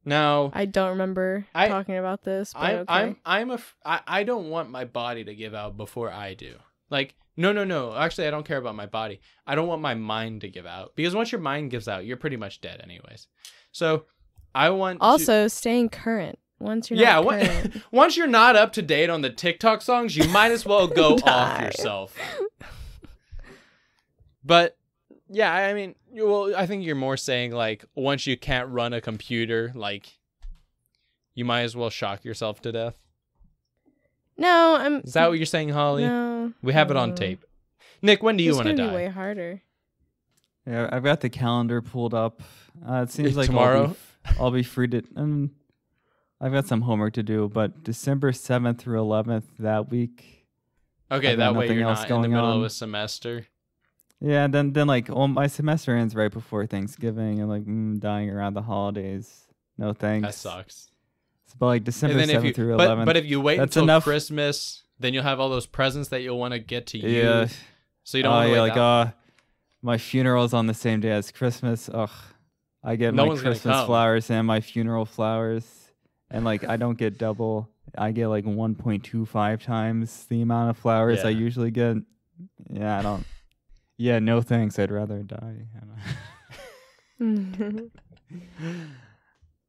Now, I don't remember talking about this, but okay. I don't want my body to give out before I do. Like, no. Actually, I don't care about my body. I don't want my mind to give out, because once your mind gives out, you're pretty much dead anyways. So, I want also staying current. Once you're not current. Once you're not up to date on the TikTok songs, you might as well go Die. off yourself. But yeah, I mean, I think you're more saying like once you can't run a computer, like you might as well shock yourself to death. No, Is that what you're saying, Holly? No. We have it on tape. Nick, when do you want to It's gonna die? be way harder. Yeah, I've got the calendar pulled up. It seems like Tomorrow? I'll be free to. I've got some homework to do, but December 7th through 11th that week. Okay, I've got that way nothing you're else not in the going middle of on. a semester. Yeah, and then like, my semester ends right before Thanksgiving, and like dying around the holidays. No thanks. That sucks. But like December And then 7th through 11th. but if you wait that's until enough. Christmas, then you'll have all those presents that you'll want to get to you. Yeah. So you don't want to wait that my funeral's on the same day as Christmas. Ugh. I get No my one's gonna Christmas come. flowers and my funeral flowers. and like I don't get double. I get like 1.25 times the amount of flowers I Yeah. usually get. Yeah, I don't. Yeah, no thanks. I'd rather die.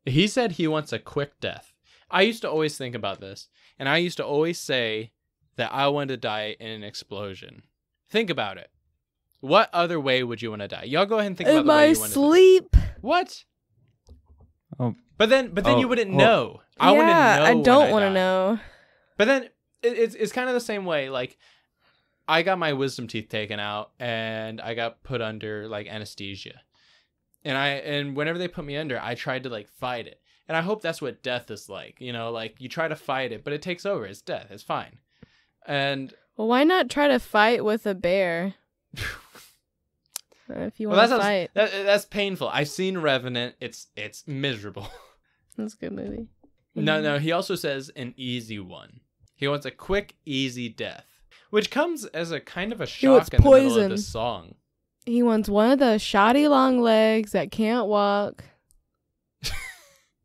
He said he wants a quick death. I used to always think about this, and I used to always say that I wanted to die in an explosion. Think about it. What other way would you want to die? Y'all go ahead and think about In the way my you want to die. sleep. What? Oh, But then you wouldn't well, know. I wouldn't know. I when don't want to die. know. But then it's kind of the same way. Like, I got my wisdom teeth taken out, and I got put under like anesthesia. And whenever they put me under, I tried to like fight it. And I hope that's what death is like. You know, like you try to fight it, but it takes over. It's death. It's fine. And Well, why not try to fight with a bear? If you want to fight. that's painful. I've seen Revenant. It's miserable. That's a good movie. No. He also says an easy one. He wants a quick, easy death, which comes as a kind of a wants shock in the middle of poison. the song. He wants one of the shoddy long legs that can't walk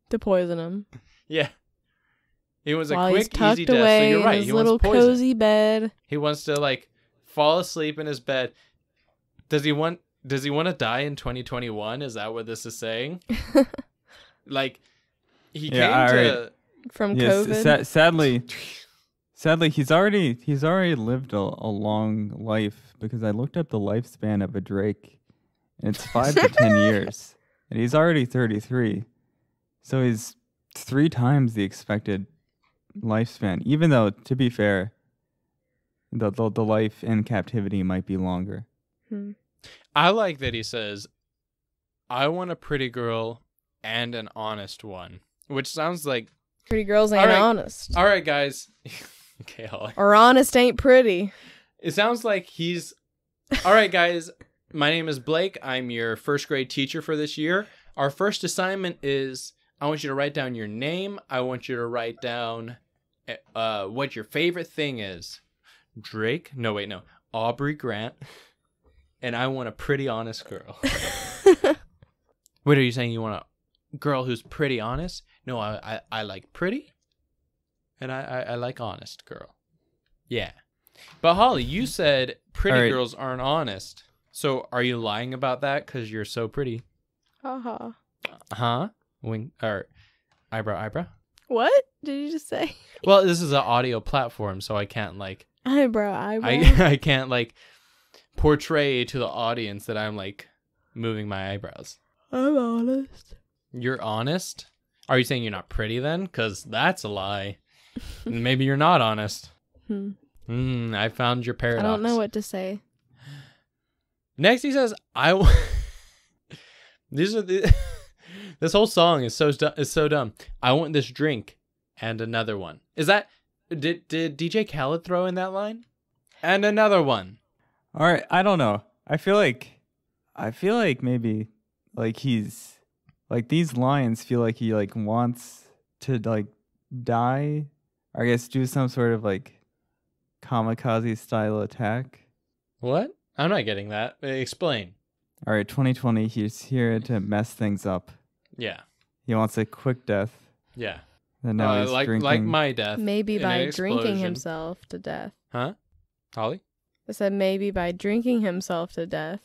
to poison him. Yeah. He wants while a he's quick, tucked easy death. So away you're in right. his He little wants poison. cozy bed. He wants to like fall asleep in his bed. Does he want to die in 2021? Is that what this is saying? Like he came to From yes. COVID. Sadly, he's already lived a long life because I looked up the lifespan of a drake, and it's 5 to 10 years, and he's already 33, so he's 3 times the expected lifespan. Even though, to be fair, the life in captivity might be longer. I like that he says, I want a pretty girl and an honest one, which sounds like, Pretty girls ain't All right. honest. all right, guys. Okay, Holly. Or honest ain't pretty. It sounds like he's, all right, guys. My name is Blake. I'm your first grade teacher for this year. Our first assignment is I want you to write down your name. I want you to write down what your favorite thing is. Drake? No, wait, no. Aubrey Grant. And I want a pretty honest girl. Wait, are you saying you want a girl who's pretty honest? No, I like pretty. And I like honest girl. Yeah. But Holly, you said pretty All right. girls aren't honest. So are you lying about that because you're so pretty? Haha. Huh? Wing or eyebrow? What did you just say? Well, this is an audio platform, so I can't like Eyebrow. I can't like portray to the audience that I'm like moving my eyebrows. I'm honest. You're honest? Are you saying you're not pretty then? Because that's a lie. Maybe you're not honest. I found your I paradox. don't know what to say. Next, he says, These are the. This whole song is so dumb. I want this drink and another one. Is that did DJ Khaled throw in that line? And another one. All right, I don't know. I feel like maybe like he's like these lines feel like he like wants to like die, or I guess do some sort of like kamikaze style attack. What? I'm not getting that. Explain. All right, 2020. He's here to mess things up. Yeah. He wants a quick death. Yeah. And now he's like drinking. my death. Maybe in by an drinking explosion. himself to death. Huh? Holly? I said maybe by drinking himself to death.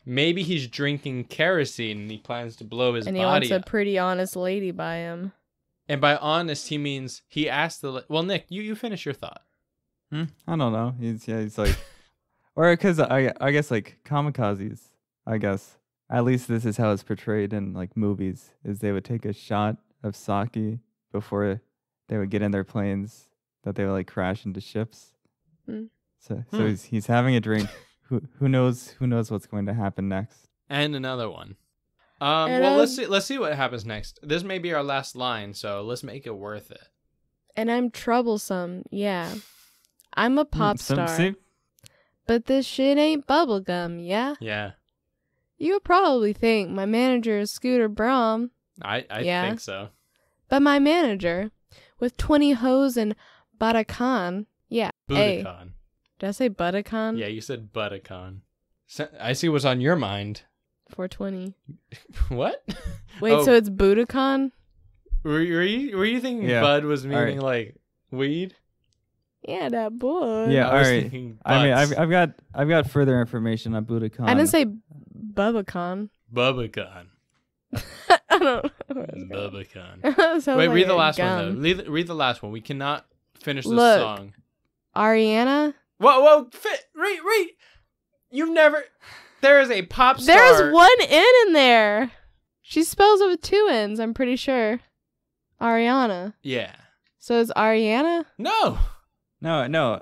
Maybe he's drinking kerosene and he plans to blow his And he body wants a up. pretty honest lady by him. And by honest, he means he asked the. Well, Nick, you finish your thought. I don't know. He's like, or because I guess like kamikazes. I guess at least this is how it's portrayed in like movies. Is they would take a shot of sake before they would get in their planes that they would like crash into ships. So he's having a drink. Who knows what's going to happen next? And another one. Well, let's see what happens next. This may be our last line, so let's make it worth it. And I'm troublesome, yeah. I'm a pop star. But this shit ain't bubblegum, yeah? Yeah, You would probably think my manager is Scooter Braun, I Yeah. think so. but my manager, with 20 hoes and Batacan, yeah. Hey, Budokan. did I say Batacan? Yeah, you said Budokan. So, I see what's on your mind. 420. What? Wait, Oh. so it's Budokan? Were you thinking Yeah. bud was meaning right. like weed? Yeah, that boy. Yeah, I all was right. thinking I mean, butts. I've got further information on Budokan. I didn't say Bubbacan. Bubbacon. I don't know. where it's going. Bubbacon. Sounds Wait, like read the a last gum. one though. Read the last one. We cannot finish this Look. song. Ariana. Whoa! Read. You've never. There is a pop star. There's one N in there. She spells it with 2 N's, I'm pretty sure. Ariana. Yeah. So is Ariana? No. No.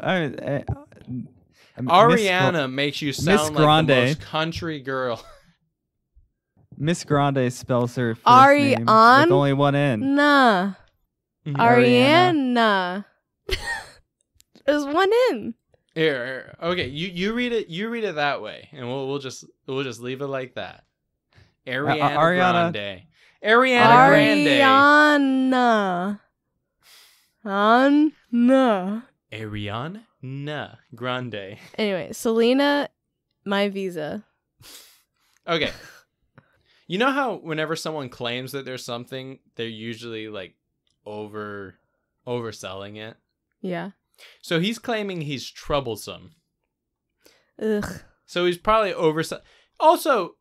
Ariana makes you sound like Grande. the most country girl. Miss Grande spells her first name Ariana? with only one N. Nah. Ariana. Ariana. There's one N. Here. Okay, you read it. You read it that way, and we'll just leave it like that. Ariana Grande. Ariana Grande. Anna. Ariana Grande. Anyway, Selena, my visa. Okay. You know how whenever someone claims that there's something, they're usually like overselling it? Yeah. So he's claiming he's troublesome. Ugh. So he's probably overselling. Also,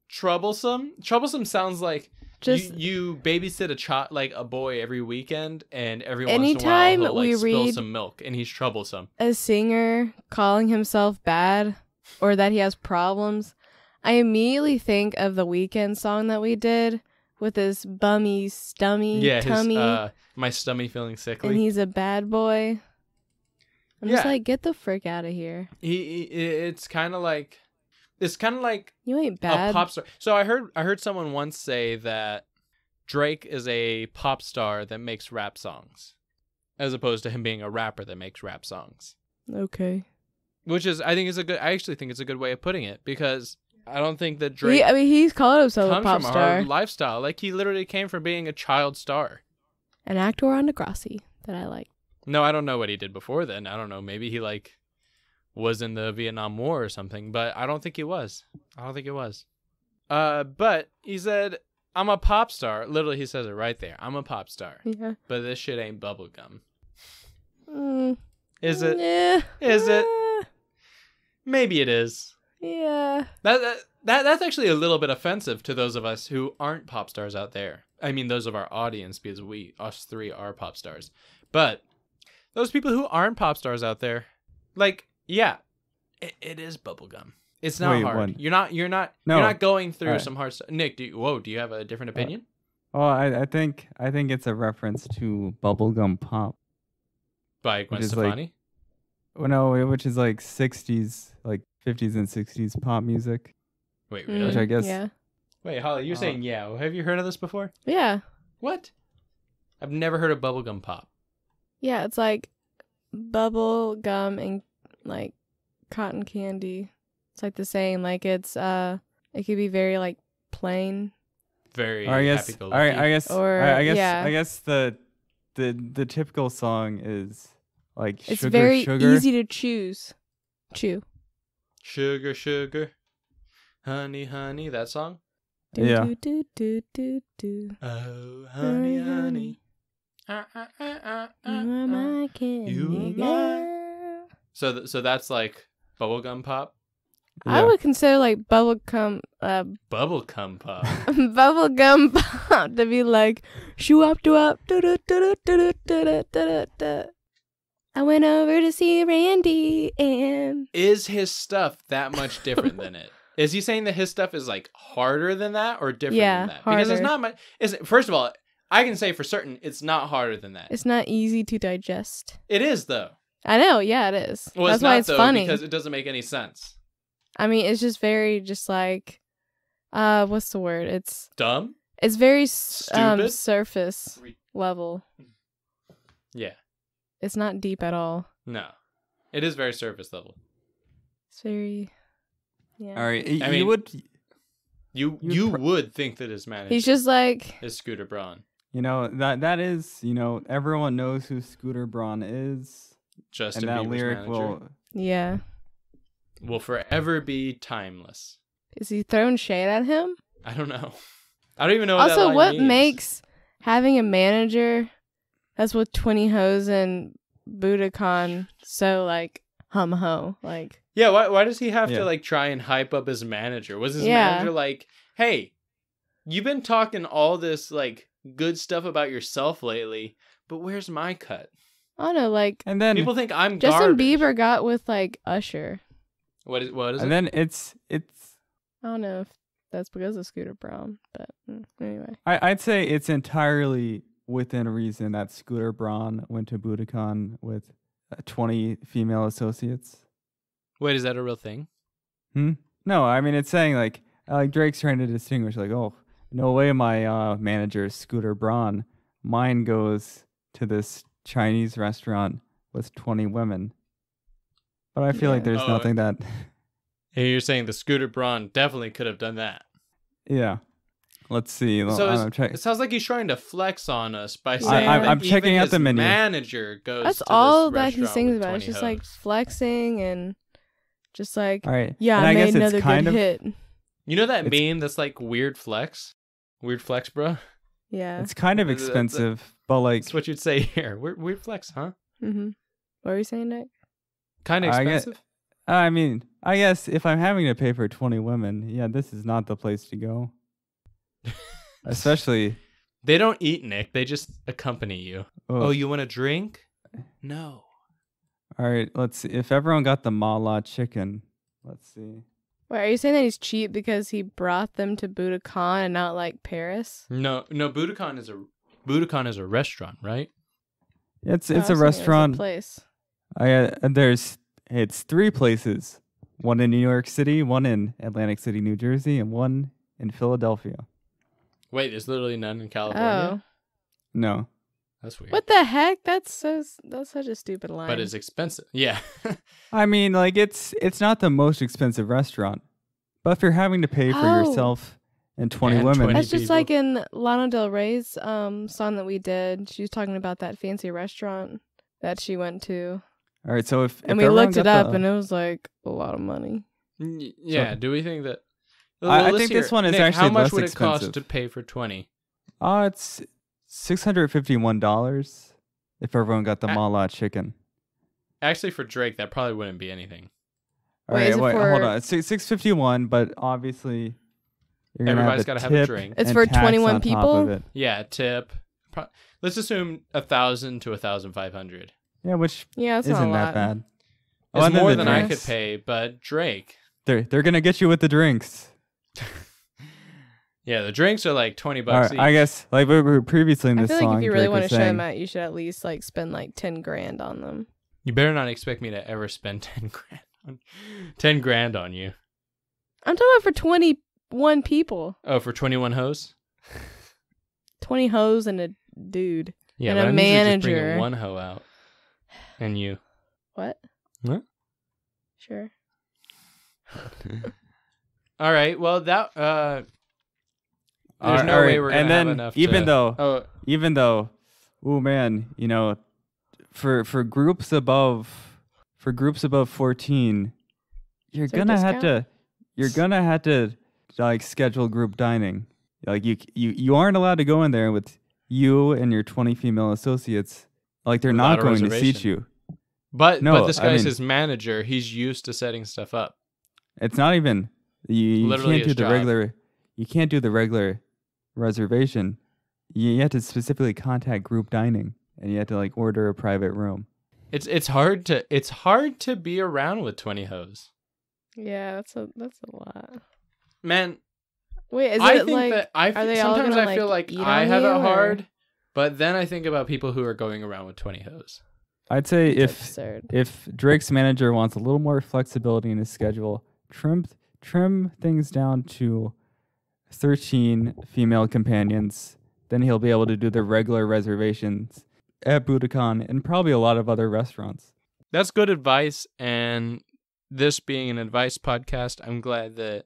troublesome. Troublesome sounds like Just you babysit a child, like a boy, every weekend, and every once anytime in a while he'll like we spill read some milk, and he's troublesome. a singer calling himself bad or that he has problems, I immediately think of the Weekend song that we did with his bummy, stummy, Yeah, tummy, his my stomach feeling sickly. and he's a bad boy. I'm just Yeah. like, get the frick out of here. It's kind of like You ain't a bad. pop star. So I heard someone once say that Drake is a pop star that makes rap songs, as opposed to him being a rapper that makes rap songs. Okay. Which is, I actually think it's a good way of putting it, because I don't think that Drake He's called himself a comes pop from a star. hard lifestyle. Like, he literally came from being a child star. An actor on Degrassi that I like. No, I don't know what he did before then. I don't know. Maybe he like was in the Vietnam War or something, but I don't think he was. But he said, I'm a pop star. Literally, he says it right there. I'm a pop star. Yeah. But this shit ain't bubblegum. Mm, Is it? yeah. Is it? Maybe it is. Yeah. That's actually a little bit offensive to those of us who aren't pop stars out there. I mean, those of our audience, because us three are pop stars. But those people who aren't pop stars out there, like, yeah, it is bubblegum. It's not hard. What? You're not going through some hard stuff. Nick, do you have a different opinion? Oh, I think it's a reference to bubblegum pop. By Gwen which is Stefani? Which is like 60s, like 50s and 60s pop music. Wait, Mm, really? Which I guess. Yeah. Wait, Holly, you're saying yeah. Have you heard of this before? Yeah. What? I've never heard of bubblegum pop. Yeah, it's like bubble gum and like cotton candy. It's like the same. Like it's it could be very like plain. Very Or I guess. happy-go-lucky. I guess. Or, I guess. yeah. I guess the typical song is like It's sugar, very sugar. easy to chew. Sugar, sugar, honey, honey. That song? Do, Yeah. do, do, do, do. Oh, honey, honey. You are my candy You are girl. So that's like bubblegum pop? I would consider like bubblegum Bubblegum pop. bubblegum pop to be like shoo up do up do do do do do do do do. I went over to see Randy and Is his stuff that much different than it? Is he saying that his stuff is like harder than that or different Yeah, than that? Because it's harder. not much. First of all, I can say for certain it's not harder than that. it's not easy to digest. It is though. I know, yeah, it is. Well, That's it's why not it's though, funny. because it doesn't make any sense. I mean, it's just very just like what's the word? Dumb? It's very Stupid? surface level. Yeah. It's not deep at all. No. It is very surface level. It's very yeah. All right. I you mean, would. You would think that his manager He's just like is Scooter Braun. That is, everyone knows who Scooter Braun is, Justin and that Bieber's lyric manager yeah. will forever be timeless. Is he throwing shade at him? I don't know. I don't even know what that Also, line what means. makes having a manager that's with 20 hoes and Budokan, so like hum ho, like Yeah, why does he have Yeah. to like try and hype up his manager? Was his Yeah. manager like, hey, you've been talking all this like good stuff about yourself lately, but where's my cut? I don't know, like And then People think I'm Justin garbage. Bieber got with like Usher. What is it? and then it's I don't know if that's because of Scooter Braun, but anyway. I'd say it's entirely within reason that Scooter Braun went to Budokan with 20 female associates. Wait, is that a real thing? No, I mean it's saying like Drake's trying to distinguish like, oh, no way my manager is Scooter Braun. Mine goes to this Chinese restaurant with 20 women. But I feel like there's Oh, nothing that Hey, you're saying the Scooter Braun definitely could have done that. yeah. Let's see. So I'm checking. it sounds like he's trying to flex on us by Yeah. saying I'm that checking even out his the menu. manager goes That's to all this that he restaurant sings with about. It's 20 just like hoes. flexing and just like, All right. yeah, And I I made guess another it's kind good of hit. You know that It's- meme that's like weird flex? Weird flex, bro? Yeah. it's kind of That's- expensive, but like That's what you'd say here. Weird flex, huh? Mm-hmm. What were you saying, Nick? Kind of I get- expensive. I mean, I guess if I'm having to pay for 20 women, yeah, this is not the place to go. Especially They don't eat, Nick. They just accompany you. oh, Oh, you want a drink? No. all right, let's see. If everyone got the mala chicken, let's see. Wait, are you saying that he's cheap because he brought them to Budokan and not like Paris? No, Budokan is a restaurant, right? It's Oh, I a was thinking it was restaurant. place. It's 3 places. One in New York City, one in Atlantic City, New Jersey, and one in Philadelphia. Wait, there's literally none in California. Oh, No. That's weird. what the heck? That's such a stupid line. But it's expensive. Yeah. I mean, like it's not the most expensive restaurant. But if you're having to pay for Oh. yourself and 20 And women, 20 That's just people. like in Lana Del Rey's song that we did. She was talking about that fancy restaurant that she went to, all right, so if and we everyone looked it got up, the- and it was like a lot of money. Yeah. Do we think that? I let's think this hear- one is Nick, actually how much less would it expensive. cost to pay for 20? it's $651 if everyone got the Ah. mala chicken. Actually, for Drake, that probably wouldn't be anything. All Wait, right, is it hold for- on. It's 651, but obviously you're gonna Everybody's got gotta to have a tip drink. It's and for tax 21 on top people? of it. Yeah, tip. Let's assume 1,000 to 1,500. Yeah, which Yeah, it's not a isn't lot. that bad. It's and then more the than I drinks. could pay, but Drake. They're gonna get you with the drinks. Yeah, the drinks are like $20 All right, each. I guess like we were previously in I this feel song. like if you really Drake want to was show saying, them out, you should at least like spend like 10 grand on them. You better not expect me to ever spend 10 grand on you. I'm talking about for 21 people, Oh, for 21 hoes? 20 hoes and a dude. Yeah, And but a I'm usually just manager. bringing one hoe out. And you. What? What? Sure. All right. Well, that there's All no way right, we're gonna and have then enough. even to, though, oh man, for groups above 14, you're Is there a gonna have discount? to like schedule group dining. Like you aren't allowed to go in there with you and your 20 female associates. Like they're Without not a going to reservation. seat you. but No, this I guy's mean- his manager. He's used to setting stuff up. It's not even you Literally can't do his the job. regular. You can't do the regular reservation. You have to specifically contact group dining, and you have to like order a private room. It's hard to be around with 20 hoes. Yeah, that's a lot. Man, Wait, is I it think like that I are they all sometimes gonna, I feel like, like eat I on have you, it or- hard, but then I think about people who are going around with 20 hoes. I'd say It's if absurd. if Drake's manager wants a little more flexibility in his schedule, trim things down to 13 female companions, then he'll be able to do the regular reservations at Budokan and probably a lot of other restaurants. That's good advice, and this being an advice podcast, I'm glad that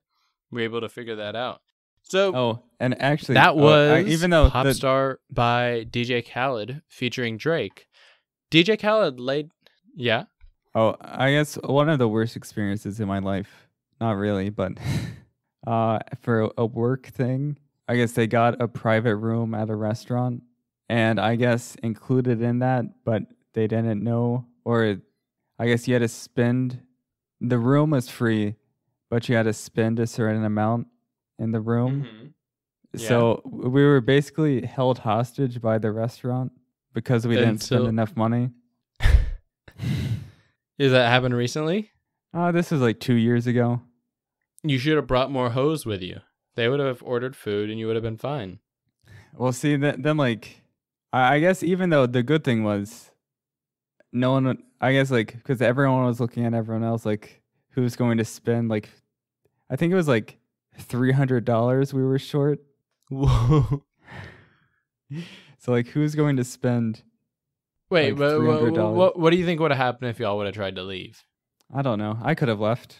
we're able to figure that out. So Oh, and actually, that was even though POPSTAR by DJ Khaled featuring Drake. DJ Khaled yeah. I guess one of the worst experiences in my life, not really, but for a work thing, I guess they got a private room at a restaurant, and I guess included in that, but they didn't know, or I guess you had to spend. The room was free, but you had to spend a certain amount in the room. Mm-hmm. Yeah. So we were basically held hostage by the restaurant because we didn't spend enough money. Did that happen recently? This was like 2 years ago. You should have brought more hoes with you. They would have ordered food and you would have been fine. Well, see, then like, I guess even though the good thing was, no one, I guess like, because everyone was looking at everyone else, like, who's going to spend, like, I think it was like $300 we were short. Whoa. So, like, who's going to spend? Wait, like, but $300? what do you think would have happened if y'all would have tried to leave? I don't know. I could have left.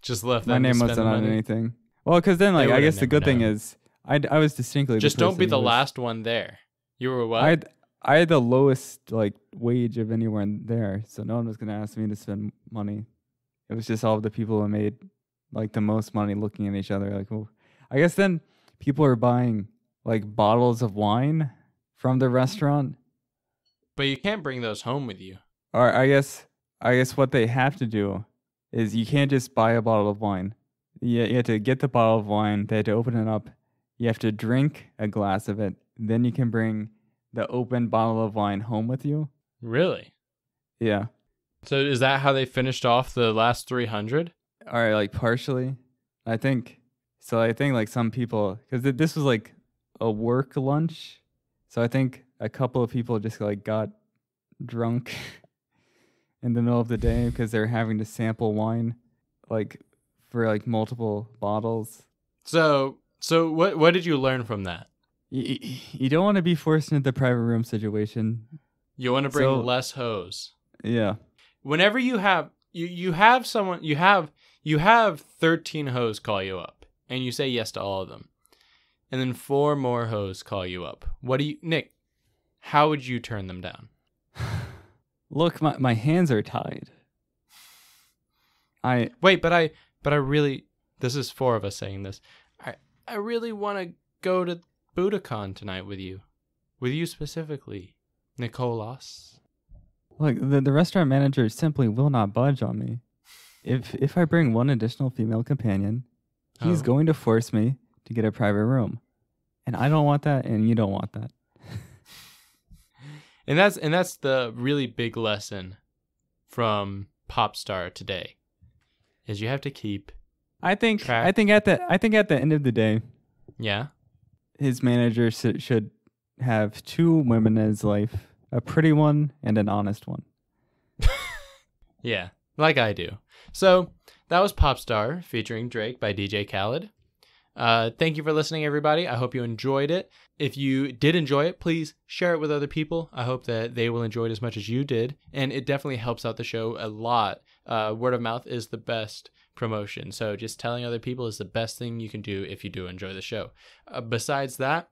Just left My them to name spend wasn't the on money? anything. Well, because then, like, They I would've guess the never good thing known. is, I was distinctly Just the don't be person the who was- last one there. You were what? I had the lowest like wage of anyone there, so no one was gonna ask me to spend money. It was just all of the people who made like the most money looking at each other. Like, well, I guess then people are buying like bottles of wine from the restaurant, But you can't bring those home with you. or I guess what they have to do is you can't just buy a bottle of wine. You have to get the bottle of wine. They have to open it up. You have to drink a glass of it. Then you can bring the open bottle of wine home with you. Really? Yeah. So is that how they finished off the last 300? All right, like partially. I think so. I think like some people, because this was like a work lunch. So I think a couple of people just like got drunk in the middle of the day because they're having to sample wine like for like multiple bottles. So what did you learn from that? You don't want to be forced into the private room situation. You want to bring So- less hose. Yeah. Whenever you have you have someone you have 13 hoes call you up and you say yes to all of them. And then 4 more hoes call you up. Nick, how would you turn them down? Look, my hands are tied. Wait, but I really, this is 4 of us saying this. I really want to go to Budokan tonight with you specifically, Nicolas. Look, the restaurant manager simply will not budge on me. If I bring one additional female companion, he's Oh. going to force me to get a private room. And I don't want that, and you don't want that. And that's the really big lesson from POPSTAR today, is you have to keep I think track. at the end of the day, Yeah. his manager should have 2 women in his life, a pretty one and an honest one. Yeah, like I do. So that was POPSTAR featuring Drake by DJ Khaled. Thank you for listening, everybody. I hope you enjoyed it. If you did enjoy it, please share it with other people. I hope that they will enjoy it as much as you did. And it definitely helps out the show a lot. Word of mouth is the best promotion. So just telling other people is the best thing you can do if you do enjoy the show. Besides that,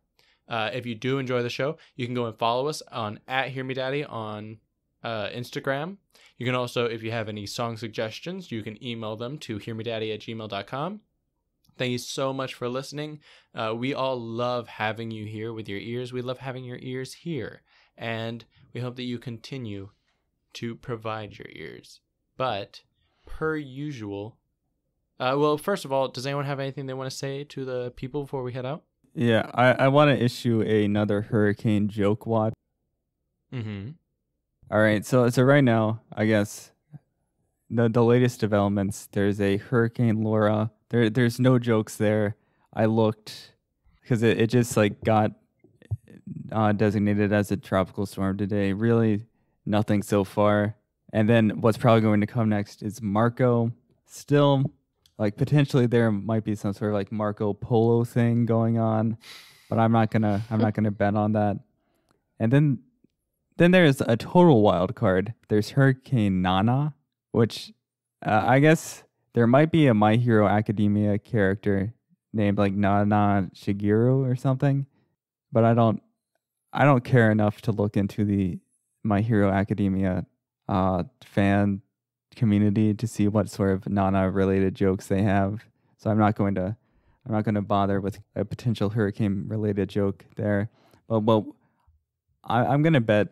if you do enjoy the show, you can go and follow us on @HearMeDaddy on Instagram. You can also, if you have any song suggestions, you can email them to hearmedaddy@gmail.com. Thank you so much for listening. We all love having you here with your ears. We love having your ears here. And we hope that you continue to provide your ears. But, per usual, well, first of all, does anyone have anything they want to say to the people before we head out? Yeah, I want to issue another hurricane joke wad. Mm-hmm. All right, so right now, I guess the latest developments. There's a Hurricane Laura. There's no jokes there. I looked because it just like got designated as a tropical storm today. Really, nothing so far. And then what's probably going to come next is Marco. Still, like potentially there might be some sort of like Marco Polo thing going on, but I'm not gonna bet on that. And then there's a total wild card. There's Hurricane Nana, which I guess there might be a My Hero Academia character named like Nana Shigeru or something, but I don't care enough to look into the My Hero Academia fan community to see what sort of Nana related jokes they have. So I'm not going I'm not going to bother with a potential hurricane-related joke there. But I'm going to bet,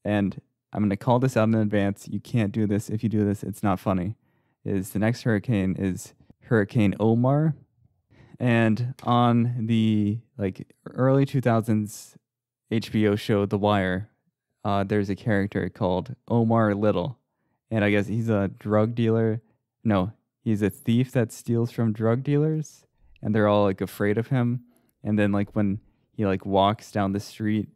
and I'm going to call this out in advance. You can't do this. If you do this, it's not funny. Is the next hurricane is Hurricane Omar. And on the early 2000s HBO show The Wire, there's a character called Omar Little. And I guess he's a drug dealer. No, he's a thief that steals from drug dealers. And they're all afraid of him. And then when he walks down the street,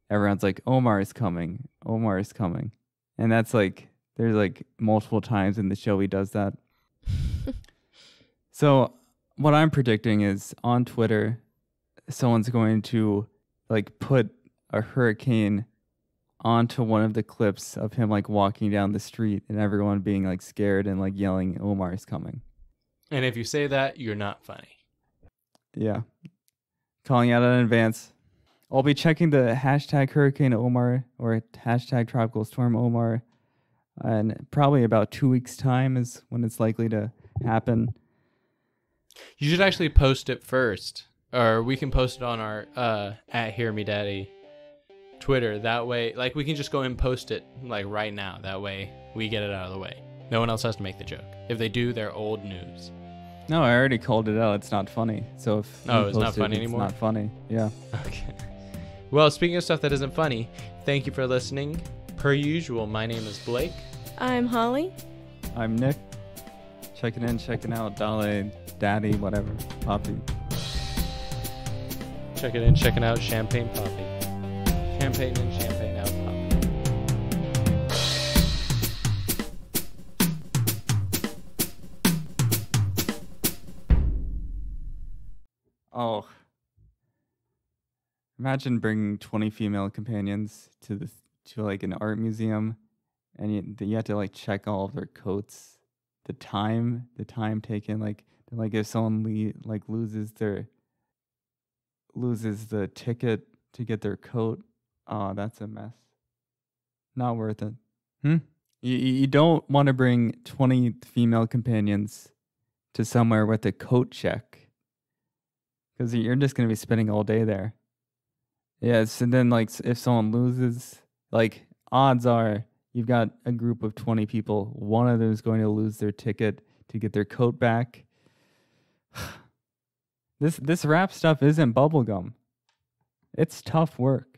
everyone's like, Omar is coming. Omar is coming. And that's there's multiple times in the show he does that. So what I'm predicting is on Twitter, someone's going to put a hurricane onto one of the clips of him walking down the street and everyone being scared and yelling, Omar is coming. And if you say that, you're not funny. Yeah. Calling out in advance. I'll be checking the hashtag Hurricane Omar or hashtag Tropical Storm Omar. And probably about 2 weeks' time is when it's likely to happen. You should actually post it first. Or we can post it on our at Hear Me Daddy Twitter. That way, we can just go and post it right now. That way we get it out of the way. No one else has to make the joke. If they do, they're old news. No, I already called it out. It's not funny. So if it's not funny anymore? It's not funny. Yeah. Okay. Well, speaking of stuff that isn't funny, thank you for listening. Per usual, my name is Blake. I'm Holly. I'm Nick. Checking in, checking out, Dale, Daddy, whatever, Papi. Checking in, checking out, Champagne Papi. Champagne in, champagne out, Papi. Oh. Imagine bringing 20 female companions to an art museum, and you have to check all of their coats, the time taken, if someone loses the ticket to get their coat, that's a mess. Not worth it. You don't want to bring 20 female companions to somewhere with a coat check, because you're just going to be spending all day there. Yes, and then if someone loses, odds are you've got a group of 20 people. One of them is going to lose their ticket to get their coat back. This rap stuff isn't bubblegum. It's tough work.